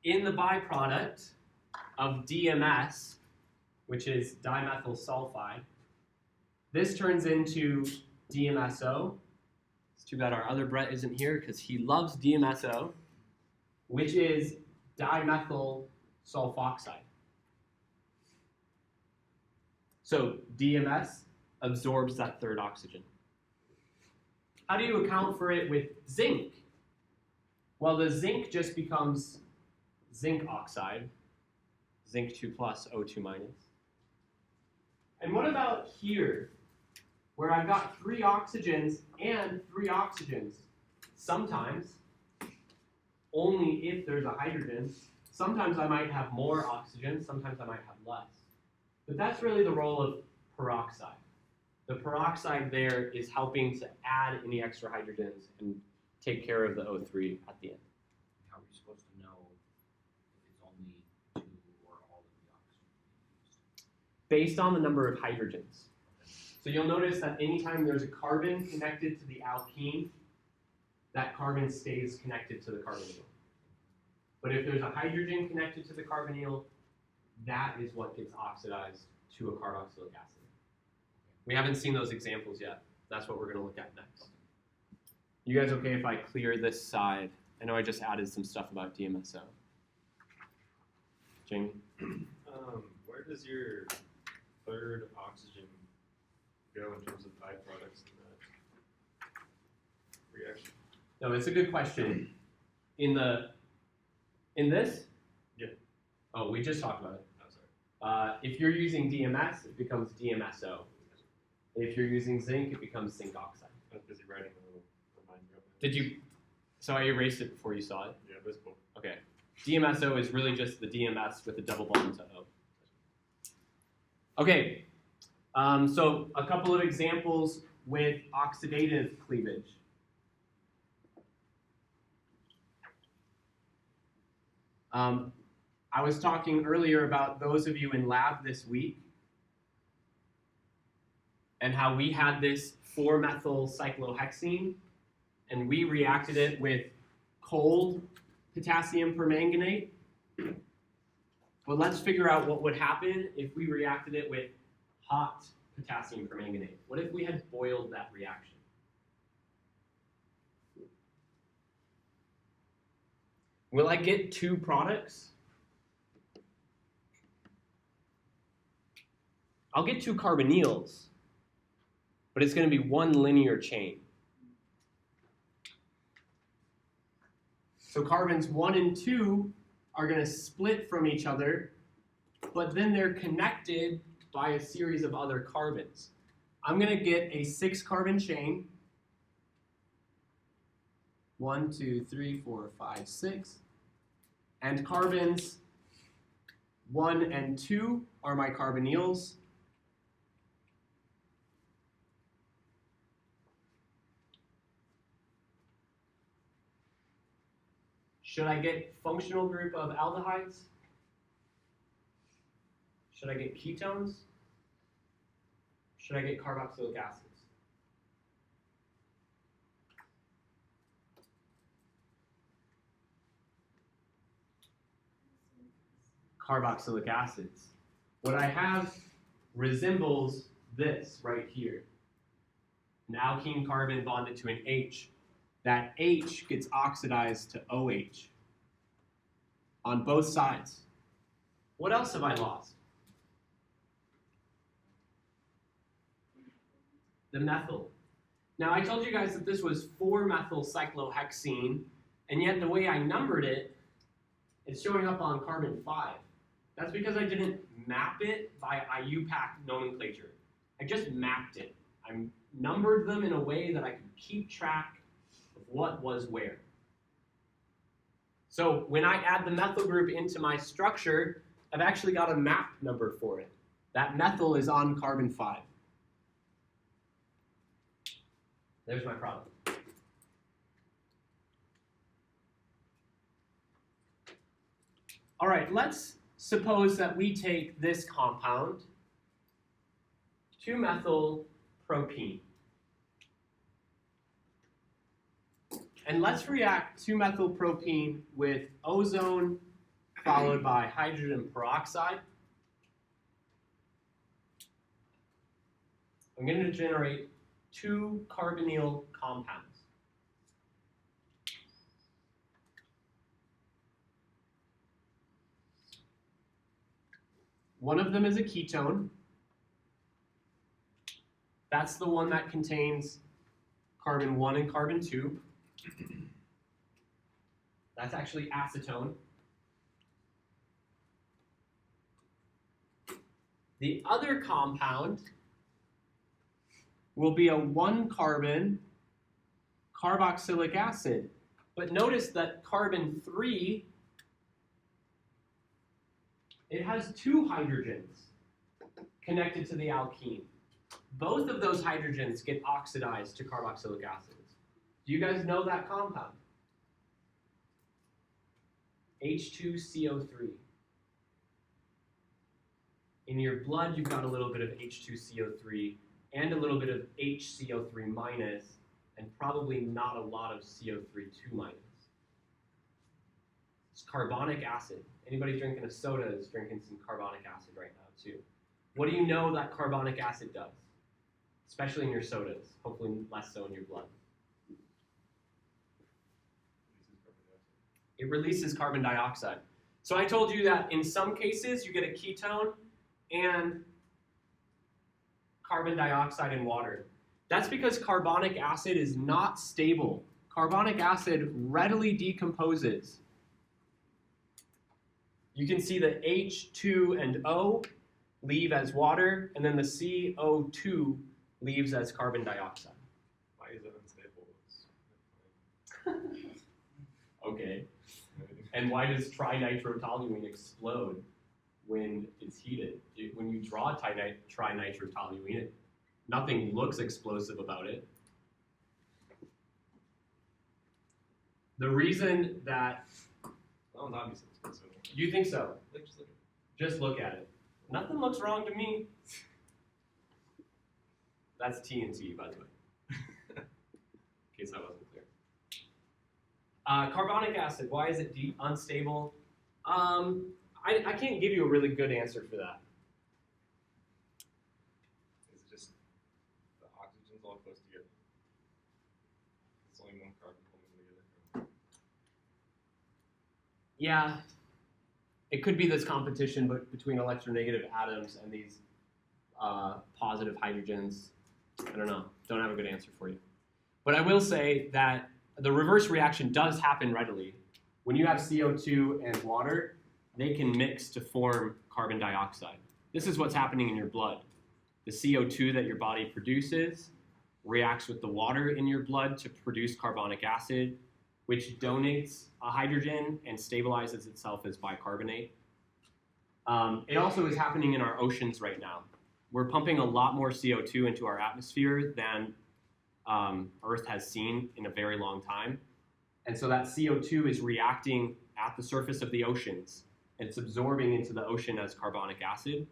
In the byproduct of DMS, which is dimethyl sulfide, this turns into DMSO. It's too bad our other Brett isn't here because he loves DMSO, which is dimethyl sulfoxide. So DMS absorbs that third oxygen. How do you account for it with zinc? Well, the zinc just becomes zinc oxide, zinc 2 plus, O2 minus. And what about here, where I've got 3 oxygens and 3 oxygens? Sometimes, only if there's a hydrogen. Sometimes I might have more oxygen, sometimes I might have less. But that's really the role of peroxide. The peroxide there is helping to add any extra hydrogens and take care of the O3 at the end. How are we supposed to know if it's only 2 or all of the oxygen used? Based on the number of hydrogens. So you'll notice that anytime there's a carbon connected to the alkene, that carbon stays connected to the carbonyl. But if there's a hydrogen connected to the carbonyl, that is what gets oxidized to a carboxylic acid. We haven't seen those examples yet. That's what we're going to look at next. You guys okay if I clear this side? I know I just added some stuff about DMSO. Jamie? Where does your third oxygen go in terms of byproducts in that reaction? No, it's a good question. In this? Yeah. Oh, we just talked about it. Oh, sorry. If you're using DMS, it becomes DMSO. If you're using zinc, it becomes zinc oxide. I was busy writing a little reminder of that. Did you? So I erased it before you saw it. Yeah, that's cool. Okay. DMSO is really just the DMS with a double bond to O. Okay. So a couple of examples with oxidative cleavage. I was talking earlier about those of you in lab this week and how we had this 4-methyl cyclohexene and we reacted it with cold potassium permanganate. But let's figure out what would happen if we reacted it with hot potassium permanganate. What if we had boiled that reaction? Will I get 2 products? I'll get 2 carbonyls, but it's going to be one linear chain. So carbons 1 and 2 are going to split from each other, but then they're connected by a series of other carbons. I'm going to get a 6-carbon chain. 1, 2, 3, 4, 5, 6. And carbons 1 and 2 are my carbonyls. Should I get functional group of aldehydes? Should I get ketones? Should I get carboxylic acids? Carboxylic acids. What I have resembles this right here. An alkene carbon bonded to an H. That H gets oxidized to OH on both sides. What else have I lost? The methyl. Now I told you guys that this was 4-methyl cyclohexene, and yet the way I numbered it, it's showing up on carbon 5. That's because I didn't map it by IUPAC nomenclature. I just mapped it. I numbered them in a way that I could keep track of what was where. So when I add the methyl group into my structure, I've actually got a map number for it. That methyl is on carbon 5. There's my product. All right, let's suppose that we take this compound, 2-methyl propene. And let's react 2-methyl propene with ozone followed by hydrogen peroxide. I'm going to generate 2 carbonyl compounds. One of them is a ketone. That's the one that contains carbon 1 and carbon 2. That's actually acetone. The other compound will be a 1-carbon carboxylic acid. But notice that carbon 3, it has 2 hydrogens connected to the alkene. Both of those hydrogens get oxidized to carboxylic acids. Do you guys know that compound? H2CO3. In your blood, you've got a little bit of H2CO3 and a little bit of HCO3 minus, and probably not a lot of CO3 2 minus. It's carbonic acid. Anybody drinking a soda is drinking some carbonic acid right now too. What do you know that carbonic acid does? Especially in your sodas, hopefully less so in your blood. It releases carbon dioxide. So I told you that in some cases you get a ketone and carbon dioxide in water. That's because carbonic acid is not stable. Carbonic acid readily decomposes. You can see the H2 and O leave as water, and then the CO2 leaves as carbon dioxide. Why is it unstable? Okay. And why does trinitrotoluene explode when it's heated? When you draw trinitrotoluene, nothing looks explosive about it. The reason that That one's obviously expensive. you think so, Like, just look at it. just look at it. Nothing looks wrong to me. That's TNT, by the way, in case that wasn't clear. Carbonic acid, why is it unstable? I can't give you a really good answer for that. It's just the oxygen's all close together. It's only one carbon holding together. Yeah, it could be this competition between electronegative atoms and these positive hydrogens. I don't know. Don't have a good answer for you. But I will say that the reverse reaction does happen readily. When you have CO2 and water, they can mix to form carbon dioxide. This is what's happening in your blood. The CO2 that your body produces reacts with the water in your blood to produce carbonic acid, which donates a hydrogen and stabilizes itself as bicarbonate. It also is happening in our oceans right now. We're pumping a lot more CO2 into our atmosphere than Earth has seen in a very long time. And so that CO2 is reacting at the surface of the oceans. And it's absorbing into the ocean as carbonic acid,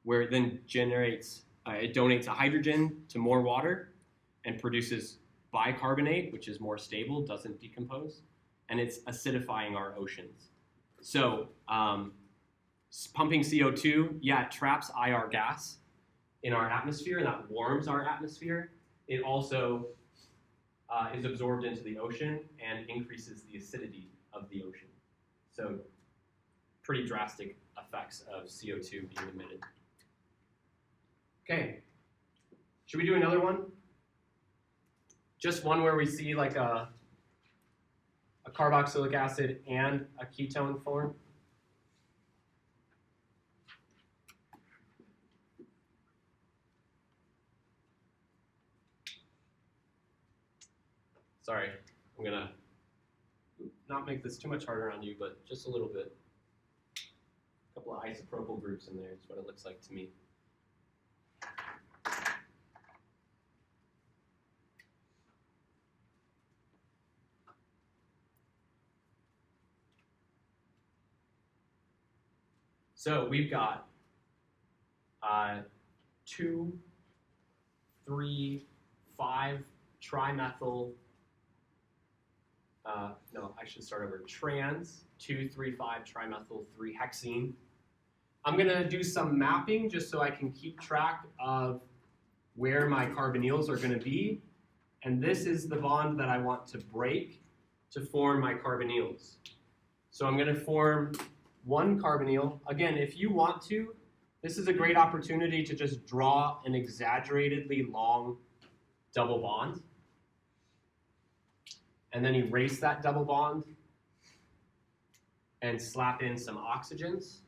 where it then generates, it donates a hydrogen to more water and produces bicarbonate, which is more stable, doesn't decompose, and it's acidifying our oceans. So pumping CO2, yeah, it traps IR gas in our atmosphere, and that warms our atmosphere. It also is absorbed into the ocean and increases the acidity of the ocean. So pretty drastic effects of CO2 being emitted. Okay, should we do another one? Just one where we see like a carboxylic acid and a ketone form. Sorry, I'm gonna not make this too much harder on you, but just a little bit. A couple of isopropyl groups in there is what it looks like to me. So we've got 2, 3, 5 trimethyl. No, I should start over. Trans 2, 3, 5 trimethyl 3 hexene. I'm gonna do some mapping just so I can keep track of where my carbonyls are gonna be, and this is the bond that I want to break to form my carbonyls. So I'm gonna form one carbonyl. Again, if you want to, this is a great opportunity to just draw an exaggeratedly long double bond and then erase that double bond and slap in some oxygens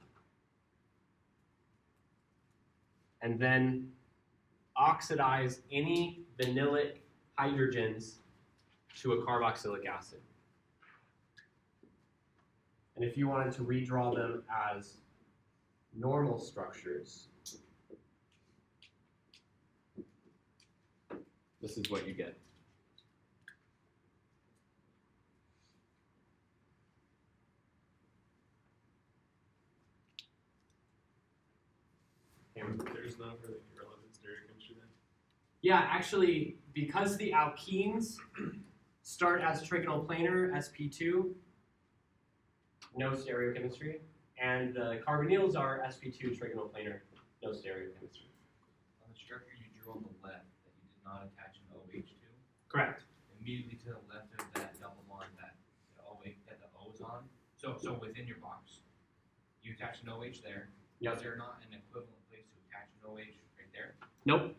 and then oxidize any vinylic hydrogens to a carboxylic acid. And if you wanted to redraw them as normal structures, this is what you get. And there's no really relevant stereochemistry then? Yeah, actually, because the alkenes start as trigonal planar, sp2, no stereochemistry, and the carbonyls are sp2 trigonal planar, no stereochemistry. On the structure you drew on the left that you did not attach an OH to, Correct. immediately to the left of that double bond that the O is on, so within your box, You attach an OH there. Yep. Is there not an equivalent place to attach an OH right there? Nope.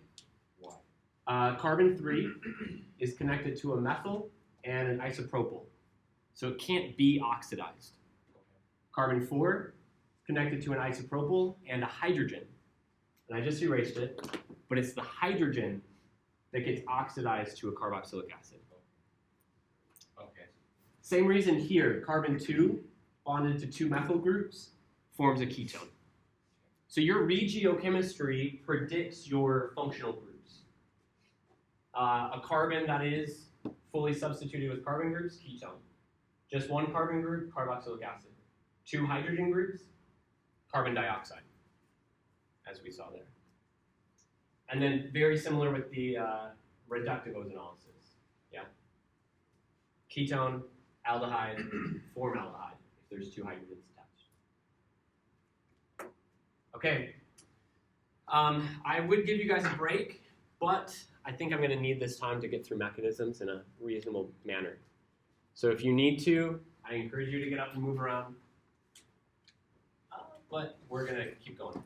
Why? Carbon 3 is connected to a methyl and an isopropyl, so it can't be oxidized. Carbon 4 is connected to an isopropyl and a hydrogen. And I just erased it, but it's the hydrogen that gets oxidized to a carboxylic acid. Okay. Same reason here, carbon 2 bonded to 2 methyl groups forms a ketone. So your regiochemistry predicts your functional groups. A carbon that is fully substituted with carbon groups, ketone. Just one carbon group, carboxylic acid. 2 hydrogen groups, carbon dioxide, as we saw there. And then very similar with the reductive ozonolysis. Yeah. Ketone, aldehyde, formaldehyde, if there's 2 hydrogens attached. Okay. I would give you guys a break, but I think I'm going to need this time to get through mechanisms in a reasonable manner. So if you need to, I encourage you to get up and move around. But we're going to keep going.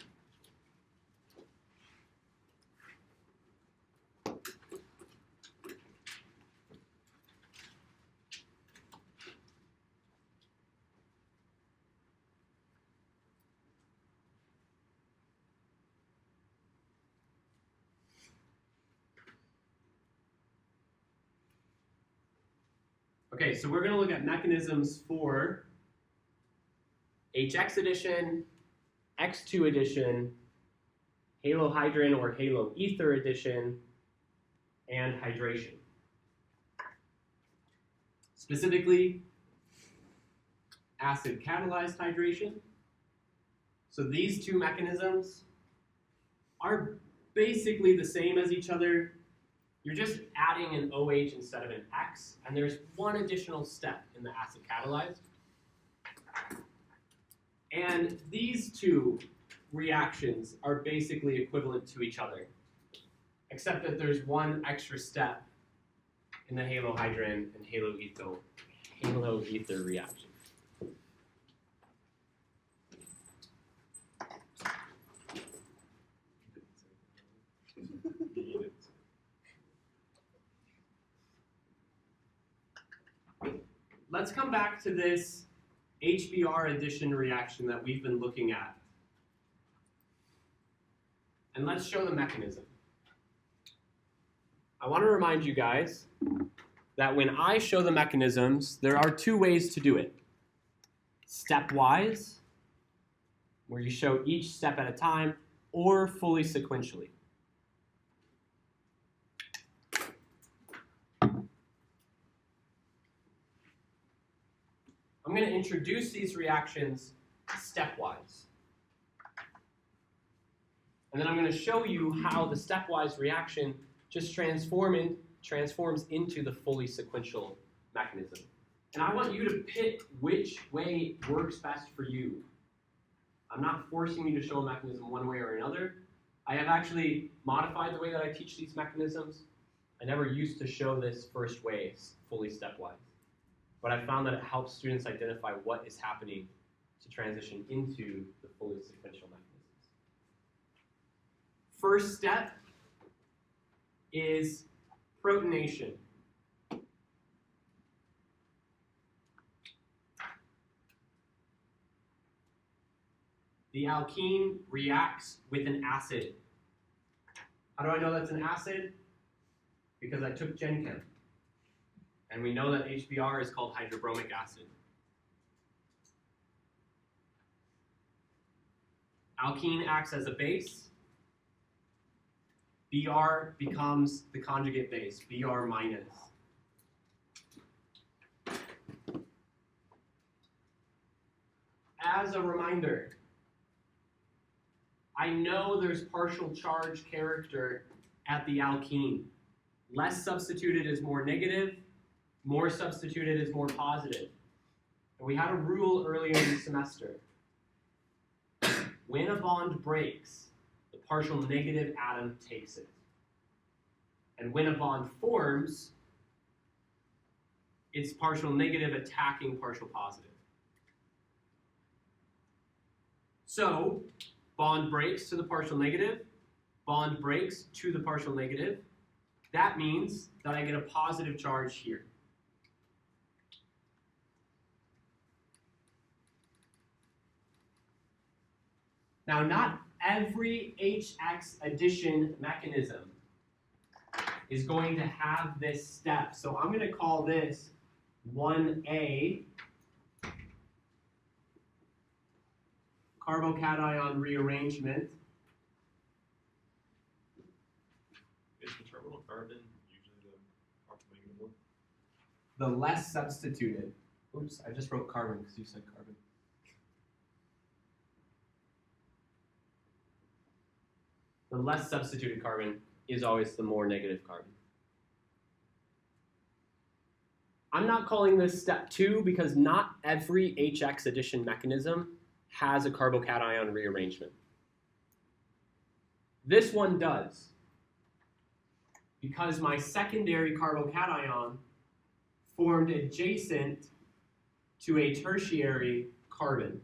Okay, so we're going to look at mechanisms for HX addition, X2 addition, halohydrin or haloether addition, and hydration. Specifically, acid catalyzed hydration. So these two mechanisms are basically the same as each other. You're just adding an OH instead of an X, and there's one additional step in the acid catalyzed. And these two reactions are basically equivalent to each other, except that there's one extra step in the halohydrin and haloether reaction. Let's come back to this HBr addition reaction that we've been looking at. And let's show the mechanism. I want to remind you guys that when I show the mechanisms, there are 2 ways to do it. Stepwise, where you show each step at a time, or fully sequentially. I'm going to introduce these reactions stepwise. And then I'm going to show you how the stepwise reaction just transforms into the fully sequential mechanism. And I want you to pick which way works best for you. I'm not forcing you to show a mechanism one way or another. I have actually modified the way that I teach these mechanisms. I never used to show this first way fully stepwise. But I found that it helps students identify what is happening to transition into the fully sequential mechanisms. First step is protonation. The alkene reacts with an acid. How do I know that's an acid? Because I took Gen Chem. And we know that HBr is called hydrobromic acid. Alkene acts as a base. Br becomes the conjugate base, Br minus. As a reminder, I know there's partial charge character at the alkene. Less substituted is more negative. More substituted is more positive. And we had a rule earlier in the semester. When a bond breaks, the partial negative atom takes it. And when a bond forms, it's partial negative attacking partial positive. So, bond breaks to the partial negative, bond breaks to the partial negative. That means that I get a positive charge here. Now, not every HX addition mechanism is going to have this step. So I'm going to call this 1A, carbocation rearrangement. Is the terminal carbon usually the partial negative one? The less substituted. Oops, I just wrote carbon because you said carbon. The less substituted carbon is always the more negative carbon. I'm not calling this step 2 because not every HX addition mechanism has a carbocation rearrangement. This one does, because my secondary carbocation formed adjacent to a tertiary carbon.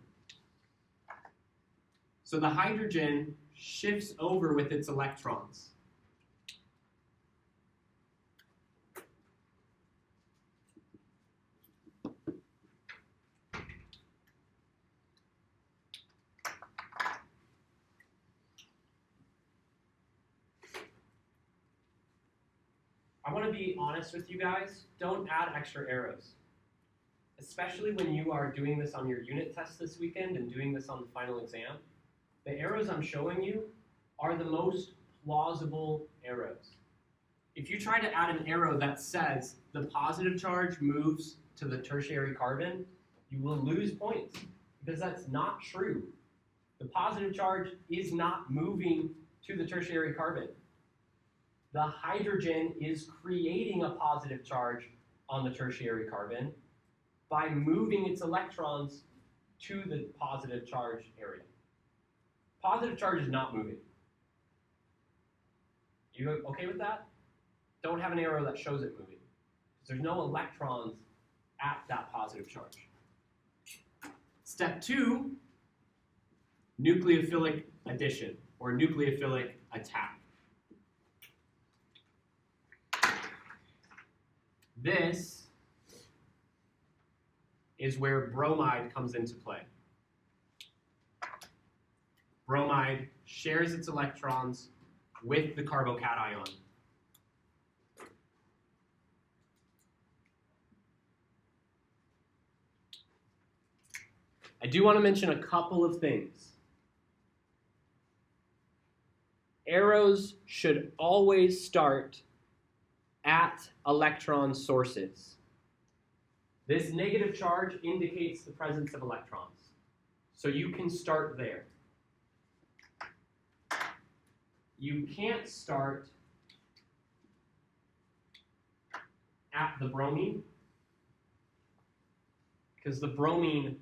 So the hydrogen shifts over with its electrons. I want to be honest with you guys, don't add extra arrows. Especially when you are doing this on your unit test this weekend and doing this on the final exam. The arrows I'm showing you are the most plausible arrows. If you try to add an arrow that says the positive charge moves to the tertiary carbon, you will lose points because that's not true. The positive charge is not moving to the tertiary carbon. The hydrogen is creating a positive charge on the tertiary carbon by moving its electrons to the positive charge area. Positive charge is not moving. You okay with that? Don't have an arrow that shows it moving. There's no electrons at that positive charge. Step 2, nucleophilic addition or nucleophilic attack. This is where bromide comes into play. Bromide shares its electrons with the carbocation. I do want to mention a couple of things. Arrows should always start at electron sources. This negative charge indicates the presence of electrons. So you can start there. You can't start at the bromine because the bromine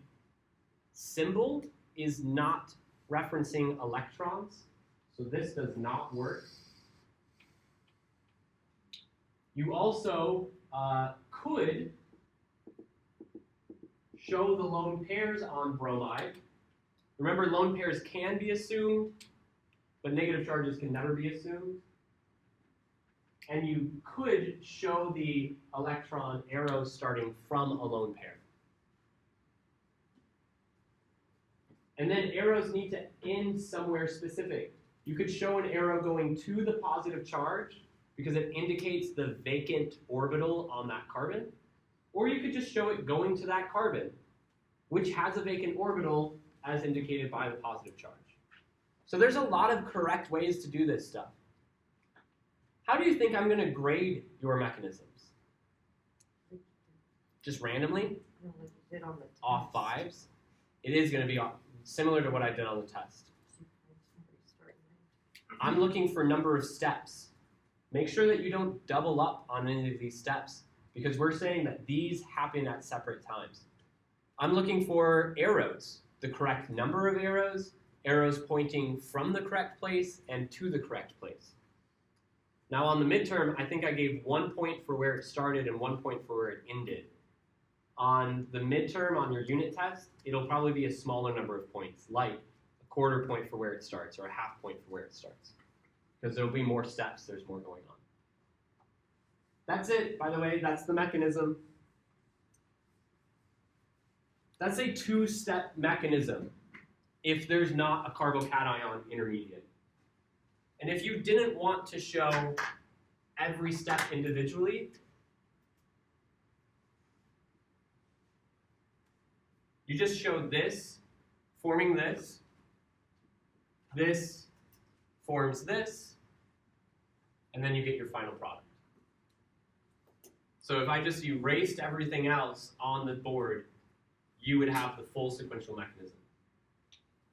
symbol is not referencing electrons. So this does not work. You also could show the lone pairs on bromide. Remember, lone pairs can be assumed, but negative charges can never be assumed. And you could show the electron arrows starting from a lone pair. And then arrows need to end somewhere specific. You could show an arrow going to the positive charge because it indicates the vacant orbital on that carbon. Or you could just show it going to that carbon, which has a vacant orbital as indicated by the positive charge. So there's a lot of correct ways to do this stuff. How do you think I'm going to grade your mechanisms? Just randomly? No, like you did on the test. Off 5s? It is going to be similar to what I did on the test. I'm looking for number of steps. Make sure that you don't double up on any of these steps because we're saying that these happen at separate times. I'm looking for arrows, the correct number of arrows, arrows pointing from the correct place and to the correct place. Now on the midterm, I think I gave 1 point for where it started and 1 point for where it ended. On the midterm, on your unit test, it'll probably be a smaller number of points, like quarter point for where it starts or a half point for where it starts. Because there'll be more steps, there's more going on. That's it, by the way, that's the mechanism. That's a two-step mechanism if there's not a carbocation intermediate. And if you didn't want to show every step individually, you just show this forming this forms this, and then you get your final product. So if I just erased everything else on the board, you would have the full sequential mechanism.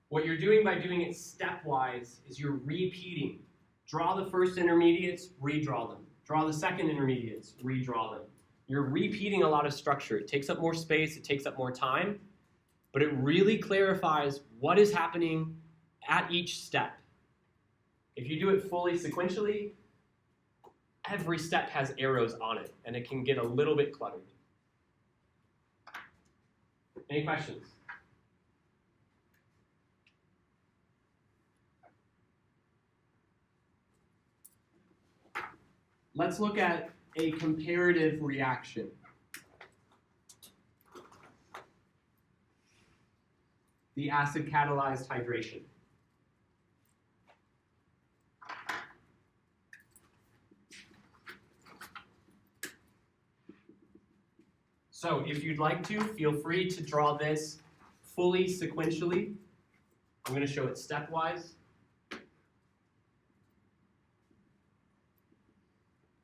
What you're doing by doing it stepwise is you're repeating. Draw the first intermediates, redraw them. Draw the second intermediates, redraw them. You're repeating a lot of structure. It takes up more space, it takes up more time, but it really clarifies what is happening at each step. If you do it fully sequentially, every step has arrows on it, and it can get a little bit cluttered. Any questions? Let's look at a comparative reaction. The acid-catalyzed hydration. So if you'd like to, feel free to draw this fully sequentially. I'm going to show it stepwise.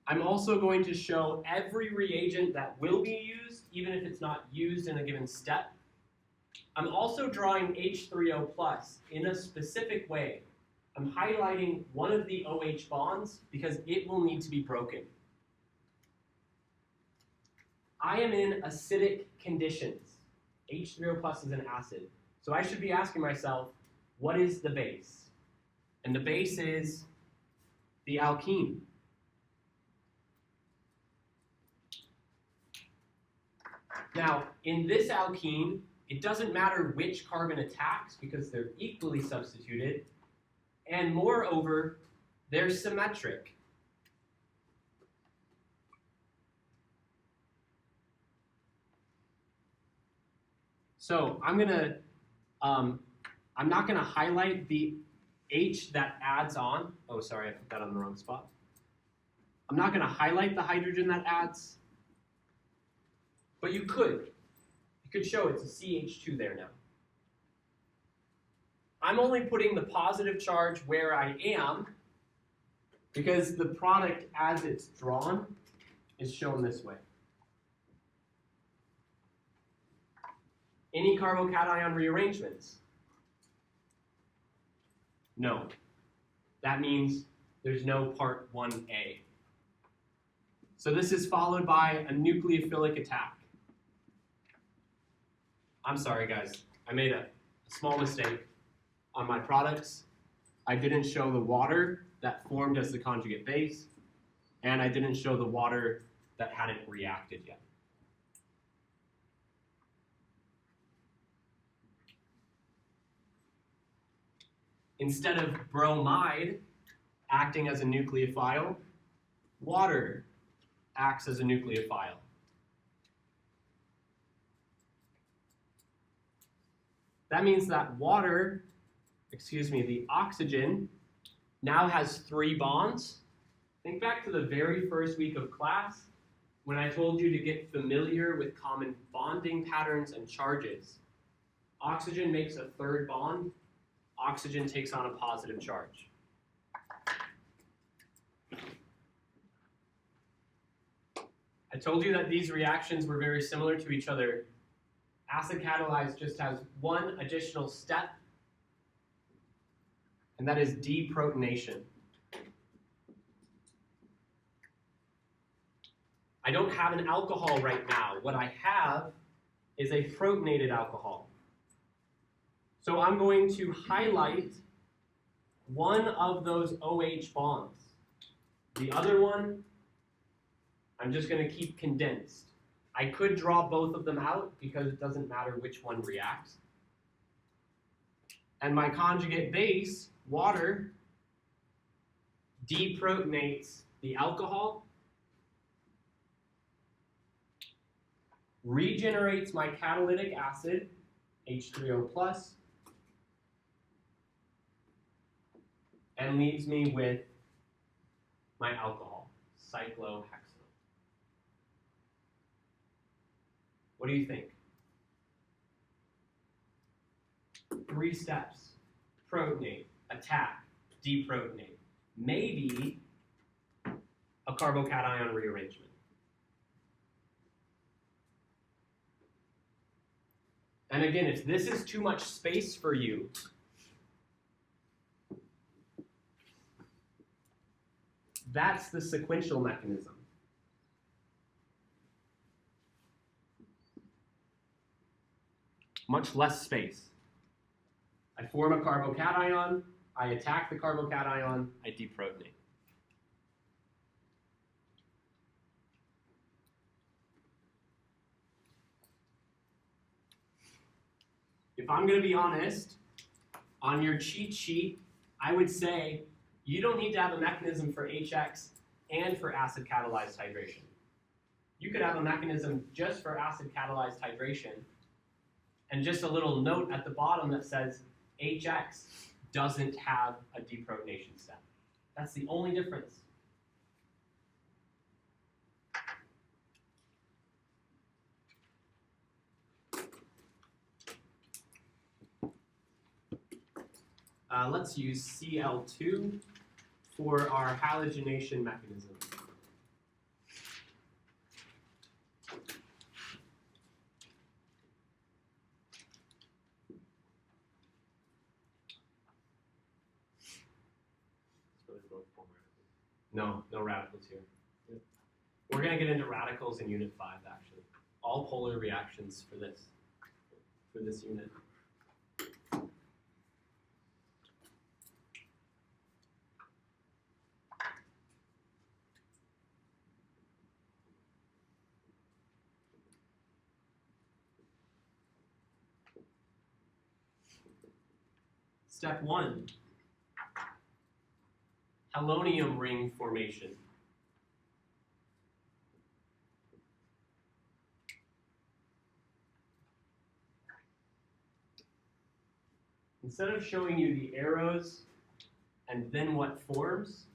I'm also going to show every reagent that will be used, even if it's not used in a given step. I'm also drawing H3O+ in a specific way. I'm highlighting one of the OH bonds because it will need to be broken. I am in acidic conditions. H3O+ is an acid. So I should be asking myself, what is the base? And the base is the alkene. Now, in this alkene, it doesn't matter which carbon attacks because they're equally substituted. And moreover, they're symmetric. So I'm not gonna highlight the H that adds on. Oh, sorry, I put that on the wrong spot. I'm not gonna highlight the hydrogen that adds, but you could. You could show it's a CH2 there now. I'm only putting the positive charge where I am because the product as it's drawn is shown this way. Any carbocation rearrangements? No. That means there's no part 1A. So this is followed by a nucleophilic attack. I'm sorry, guys. I made a small mistake on my products. I didn't show the water that formed as the conjugate base, and I didn't show the water that hadn't reacted yet. Instead of bromide acting as a nucleophile, water acts as a nucleophile. That means that the oxygen now has 3 bonds. Think back to the very first week of class when I told you to get familiar with common bonding patterns and charges. Oxygen makes a 3rd bond. Oxygen takes on a positive charge. I told you that these reactions were very similar to each other. Acid catalyzed just has one additional step, and that is deprotonation. I don't have an alcohol right now. What I have is a protonated alcohol. So I'm going to highlight one of those OH bonds. The other one, I'm just going to keep condensed. I could draw both of them out because it doesn't matter which one reacts. And my conjugate base, water, deprotonates the alcohol, regenerates my catalytic acid, H3O+, and leaves me with my alcohol, cyclohexanol. What do you think? 3 steps: protonate, attack, deprotonate. Maybe a carbocation rearrangement. And again, if this is too much space for you, that's the sequential mechanism. Much less space. I form a carbocation, I attack the carbocation, I deprotonate. If I'm going to be honest, on your cheat sheet, I would say you don't need to have a mechanism for HX and for acid-catalyzed hydration. You could have a mechanism just for acid-catalyzed hydration, and just a little note at the bottom that says HX doesn't have a deprotonation step. That's the only difference. Let's use Cl2 for our halogenation mechanism. No radicals here. Yep. We're going to get into radicals in Unit 5, actually. All polar reactions for this unit. Step 1. Halonium ring formation. Instead of showing you the arrows and then what forms,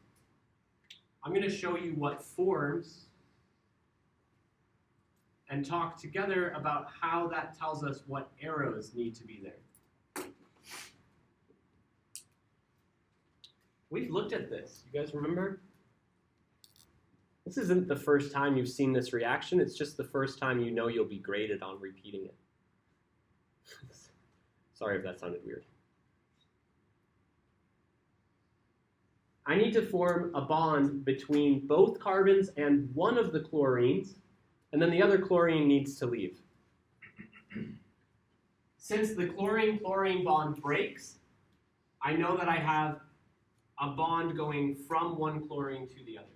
I'm going to show you what forms and talk together about how that tells us what arrows need to be there. We've looked at this. You guys remember? This isn't the first time you've seen this reaction. It's just the first time you know you'll be graded on repeating it. Sorry if that sounded weird. I need to form a bond between both carbons and one of the chlorines, and then the other chlorine needs to leave. Since the chlorine-chlorine bond breaks, I know that I have a bond going from one chlorine to the other.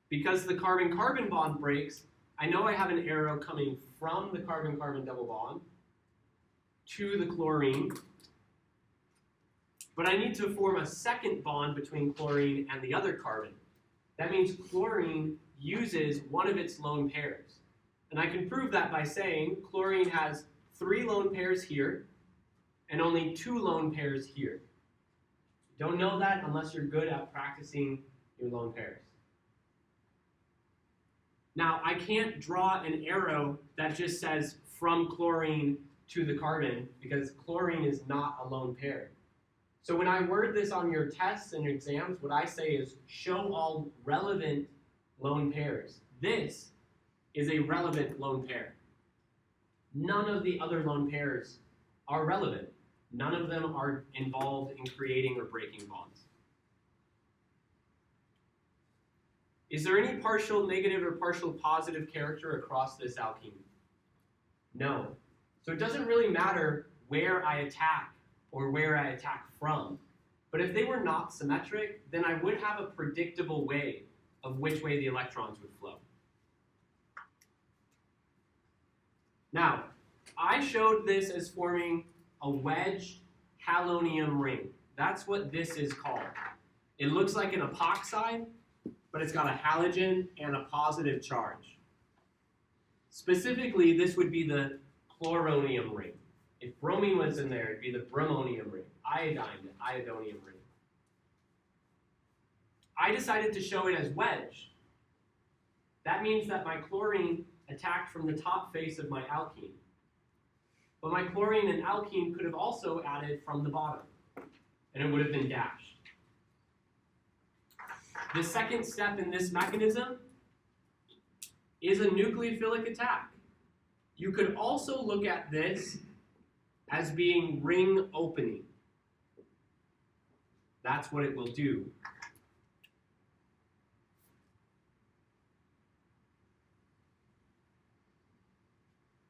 Because the carbon-carbon bond breaks, I know I have an arrow coming from the carbon-carbon double bond to the chlorine, but I need to form a second bond between chlorine and the other carbon. That means chlorine uses one of its lone pairs. And I can prove that by saying chlorine has 3 lone pairs here, and only 2 lone pairs here. Don't know that unless you're good at practicing your lone pairs. Now, I can't draw an arrow that just says from chlorine to the carbon because chlorine is not a lone pair. So when I word this on your tests and your exams, what I say is show all relevant lone pairs. This is a relevant lone pair. None of the other lone pairs are relevant. None of them are involved in creating or breaking bonds. Is there any partial negative or partial positive character across this alkene? No. So it doesn't really matter where I attack or where I attack from. But if they were not symmetric, then I would have a predictable way of which way the electrons would flow. Now, I showed this as forming a wedged halonium ring. That's what this is called. It looks like an epoxide, but it's got a halogen and a positive charge. Specifically, this would be the chloronium ring. If bromine was in there, it'd be the bromonium ring. Iodine, the iodonium ring. I decided to show it as wedged. That means that my chlorine attacked from the top face of my alkene. But my chlorine and alkene could have also added from the bottom, and it would have been dashed. The second step in this mechanism is a nucleophilic attack. You could also look at this as being ring opening. That's what it will do.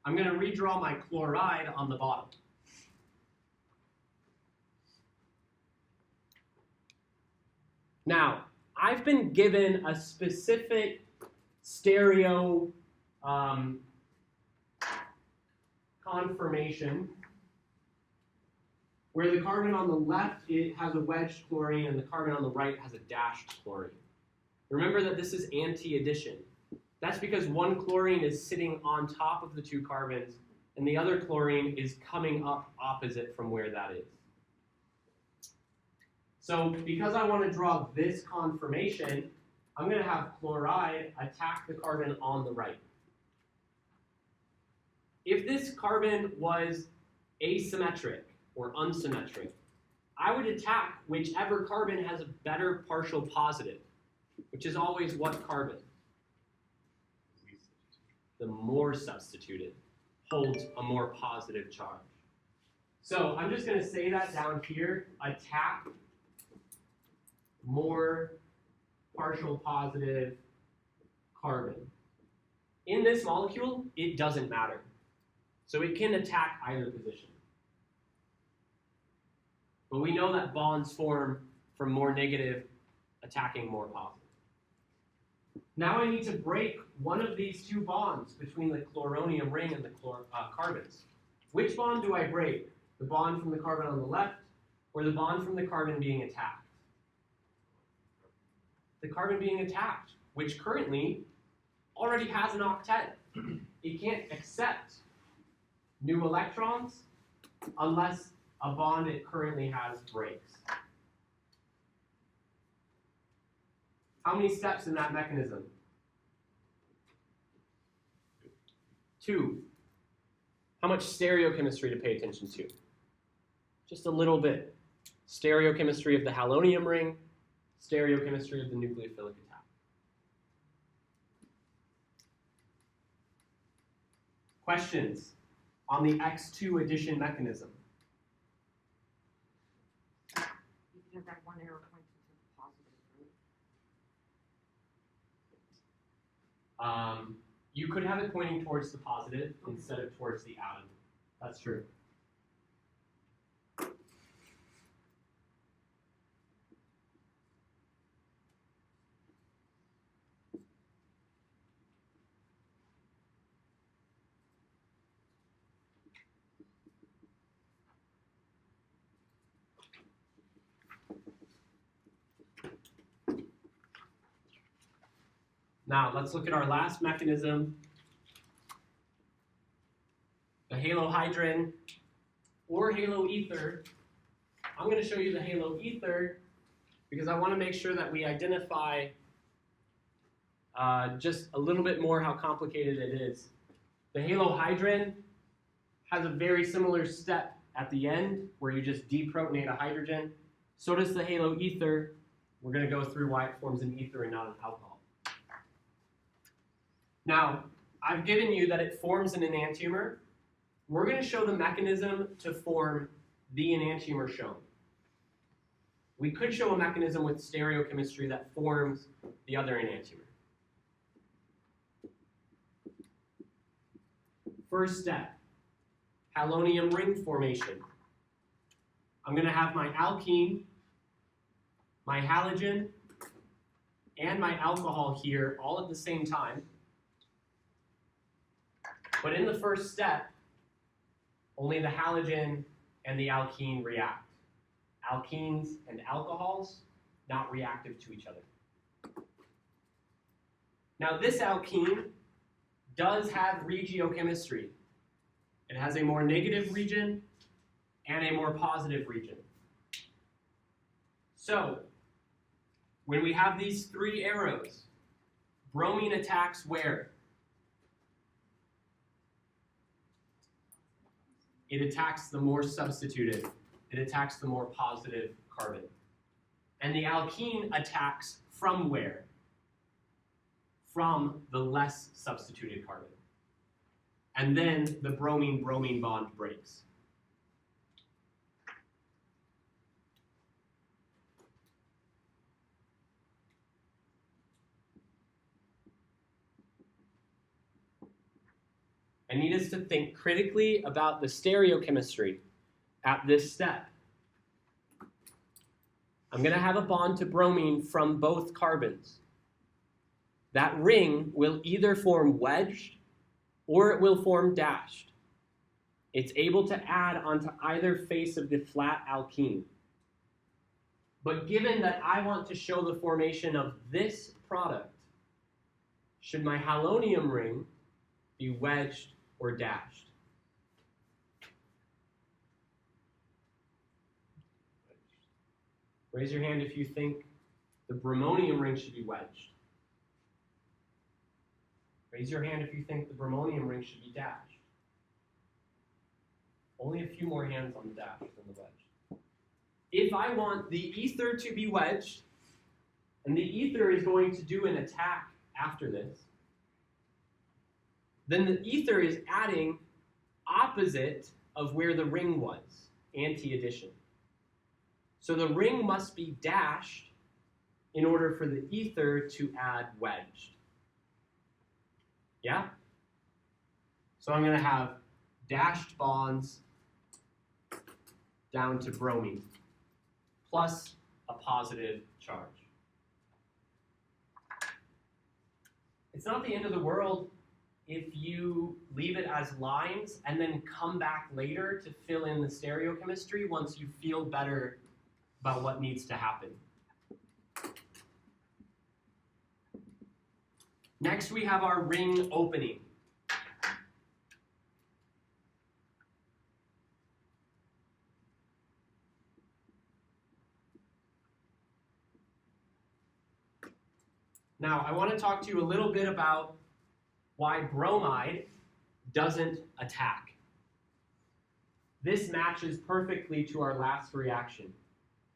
I'm going to redraw my chloride on the bottom. Now, I've been given a specific stereo conformation where the carbon on the left it has a wedged chlorine and the carbon on the right has a dashed chlorine. Remember that this is anti-addition. That's because one chlorine is sitting on top of the two carbons and the other chlorine is coming up opposite from where that is. So because I want to draw this conformation, I'm going to have chloride attack the carbon on the right. If this carbon was asymmetric or unsymmetric, I would attack whichever carbon has a better partial positive, which is always what carbon? The more substituted holds a more positive charge. So I'm just going to say that down here, attack more partial positive carbon. In this molecule, it doesn't matter. So it can attack either position. But we know that bonds form from more negative attacking more positive. Now I need to break one of these two bonds between the chloronium ring and the carbons. Which bond do I break? The bond from the carbon on the left or the bond from the carbon being attacked? The carbon being attacked, which currently already has an octet. It can't accept new electrons unless a bond it currently has breaks. How many steps in that mechanism? 2. How much stereochemistry to pay attention to? Just a little bit. Stereochemistry of the halonium ring, stereochemistry of the nucleophilic attack. Questions on the X2 addition mechanism? You can have that one arrow pointing to the positive, right? You could have it pointing towards the positive instead of towards the atom. That's true. Now, let's look at our last mechanism, the halohydrin or haloether. I'm going to show you the haloether because I want to make sure that we identify just a little bit more how complicated it is. The halohydrin has a very similar step at the end where you just deprotonate a hydrogen. So does the haloether. We're going to go through why it forms an ether and not an alcohol. Now, I've given you that it forms an enantiomer. We're going to show the mechanism to form the enantiomer shown. We could show a mechanism with stereochemistry that forms the other enantiomer. First step, halonium ring formation. I'm going to have my alkene, my halogen, and my alcohol here all at the same time. But in the first step, only the halogen and the alkene react. Alkenes and alcohols, not reactive to each other. Now this alkene does have regiochemistry. It has a more negative region and a more positive region. So, when we have these three arrows, bromine attacks where? It attacks the more substituted. It attacks the more positive carbon. And the alkene attacks from where? From the less substituted carbon. And then the bromine-bromine bond breaks. I need us to think critically about the stereochemistry at this step. I'm going to have a bond to bromine from both carbons. That ring will either form wedged or it will form dashed. It's able to add onto either face of the flat alkene. But given that I want to show the formation of this product, should my halonium ring be wedged or dashed? Raise your hand if you think the bromonium ring should be wedged. Raise your hand if you think the bromonium ring should be dashed. Only a few more hands on the dash than the wedge. If I want the ether to be wedged, and the ether is going to do an attack after this, then the ether is adding opposite of where the ring was, anti-addition. So the ring must be dashed in order for the ether to add wedged. Yeah? So I'm going to have dashed bonds down to bromine plus a positive charge. It's not the end of the world if you leave it as lines and then come back later to fill in the stereochemistry once you feel better about what needs to happen. Next, we have our ring opening. Now, I want to talk to you a little bit about why bromide doesn't attack. This matches perfectly to our last reaction.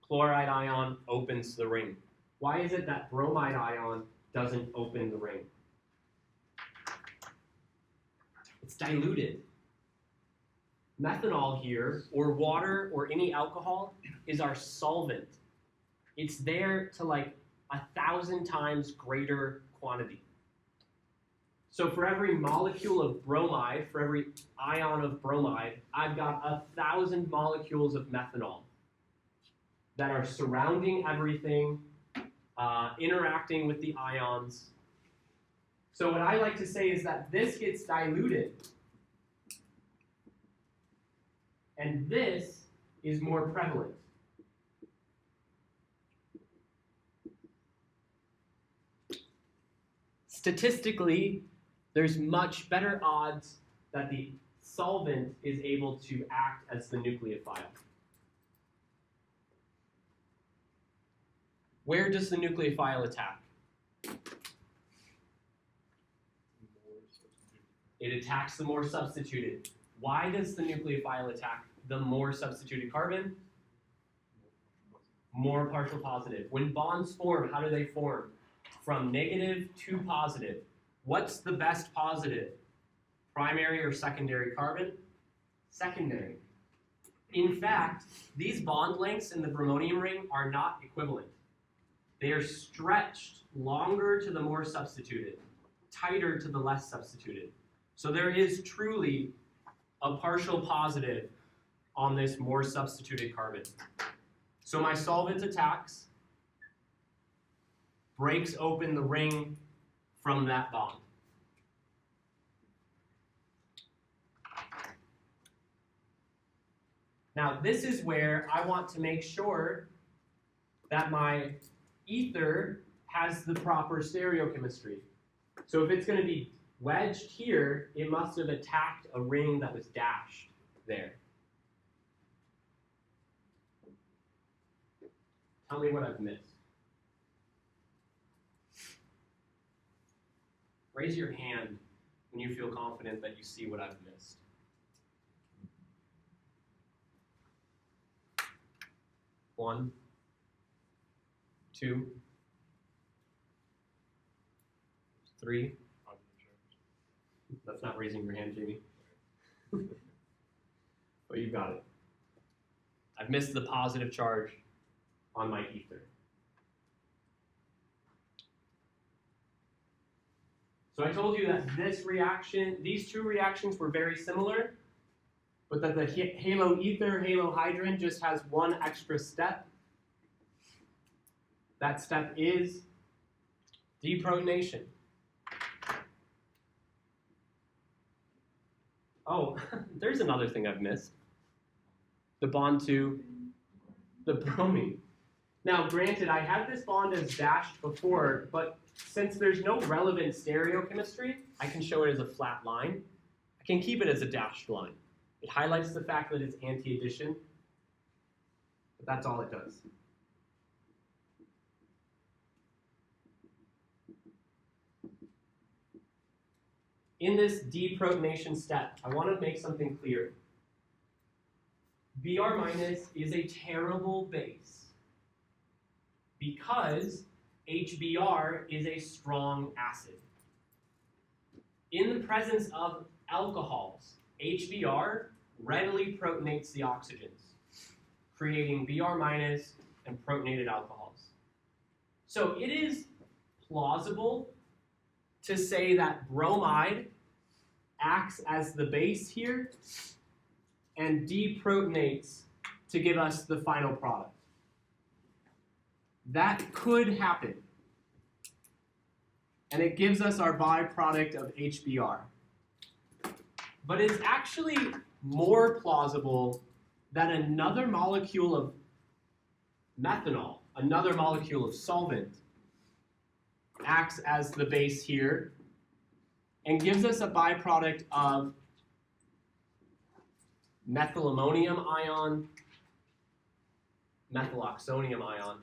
Chloride ion opens the ring. Why is it that bromide ion doesn't open the ring? It's diluted. Methanol here, or water, or any alcohol, is our solvent. It's there to like 1,000 times greater quantity. So for every molecule of bromide, for every ion of bromide, I've got 1,000 molecules of methanol that are surrounding everything, interacting with the ions. So what I like to say is that this gets diluted, and this is more prevalent. Statistically, there's much better odds that the solvent is able to act as the nucleophile. Where does the nucleophile attack? It attacks the more substituted. Why does the nucleophile attack the more substituted carbon? More partial positive. When bonds form, how do they form? From negative to positive. What's the best positive? Primary or secondary carbon? Secondary. In fact, these bond lengths in the bromonium ring are not equivalent. They are stretched longer to the more substituted, tighter to the less substituted. So there is truly a partial positive on this more substituted carbon. So my solvent attacks, breaks open the ring from that bond. Now this is where I want to make sure that my ether has the proper stereochemistry. So if it's going to be wedged here, it must have attacked a ring that was dashed there. Tell me what I've missed. Raise your hand when you feel confident that you see what I've missed. One, two, three. That's not raising your hand, Jamie. But you got it. I've missed the positive charge on my ether. So I told you that these two reactions were very similar, but that the halo-ether, halo-hydrogen just has one extra step. That step is deprotonation. Oh, there's another thing I've missed. The bond to the bromine. Now, granted, I had this bond as dashed before, but since there's no relevant stereochemistry, I can show it as a flat line. I can keep it as a dashed line. It highlights the fact that it's anti-addition, but that's all it does. In this deprotonation step, I want to make something clear. Br- is a terrible base because HBr is a strong acid. In the presence of alcohols, HBr readily protonates the oxygens, creating Br- and protonated alcohols. So it is plausible to say that bromide acts as the base here and deprotonates to give us the final product. That could happen. And it gives us our byproduct of HBr. But it's actually more plausible that another molecule of methanol, another molecule of solvent, acts as the base here and gives us a byproduct of methylammonium ion, methyloxonium ion,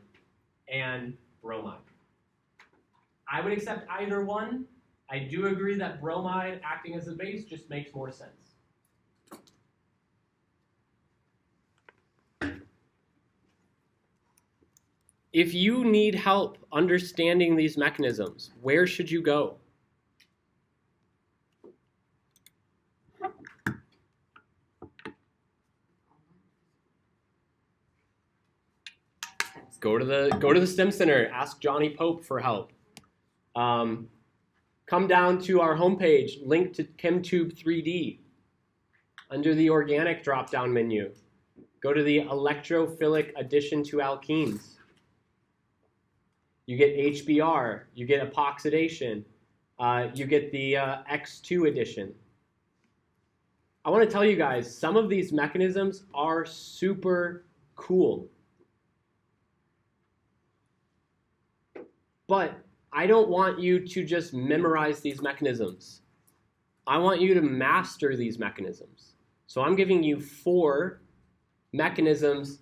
and bromide. I would accept either one. I do agree that bromide acting as a base just makes more sense. If you need help understanding these mechanisms, where should you go? Go to the STEM Center. Ask Johnny Pope for help. Come down to our homepage, linked to ChemTube 3D. Under the organic drop-down menu, go to the electrophilic addition to alkenes. You get HBr, you get epoxidation, you get the X2 addition. I want to tell you guys, some of these mechanisms are super cool. But I don't want you to just memorize these mechanisms. I want you to master these mechanisms. So I'm giving you 4 mechanisms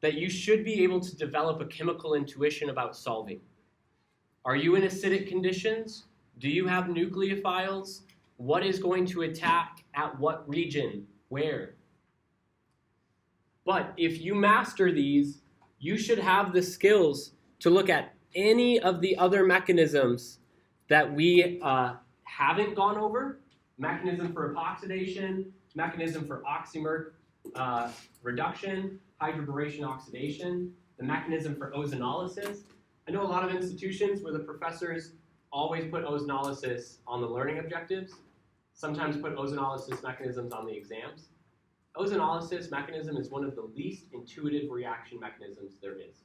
that you should be able to develop a chemical intuition about solving. Are you in acidic conditions? Do you have nucleophiles? What is going to attack at what region? Where? But if you master these, you should have the skills to look at any of the other mechanisms that we haven't gone over. Mechanism for epoxidation, mechanism for oxymer reduction, hydroboration oxidation, the mechanism for ozonolysis. I know a lot of institutions where the professors always put ozonolysis on the learning objectives, sometimes put ozonolysis mechanisms on the exams. Ozonolysis mechanism is one of the least intuitive reaction mechanisms there is.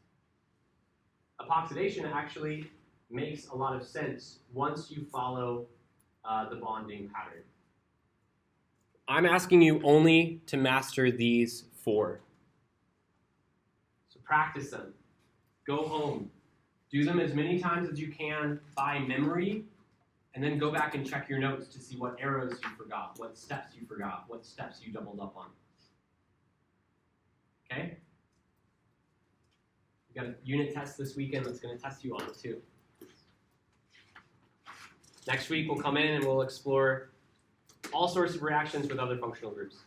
Epoxidation actually makes a lot of sense once you follow the bonding pattern. I'm asking you only to master these 4. So practice them. Go home. Do them as many times as you can by memory, and then go back and check your notes to see what arrows you forgot, what steps you forgot, what steps you doubled up on. Okay? We got a unit test this weekend that's going to test you on it too. Next week we'll come in and we'll explore all sorts of reactions with other functional groups.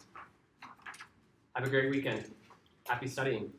Have a great weekend. Happy studying.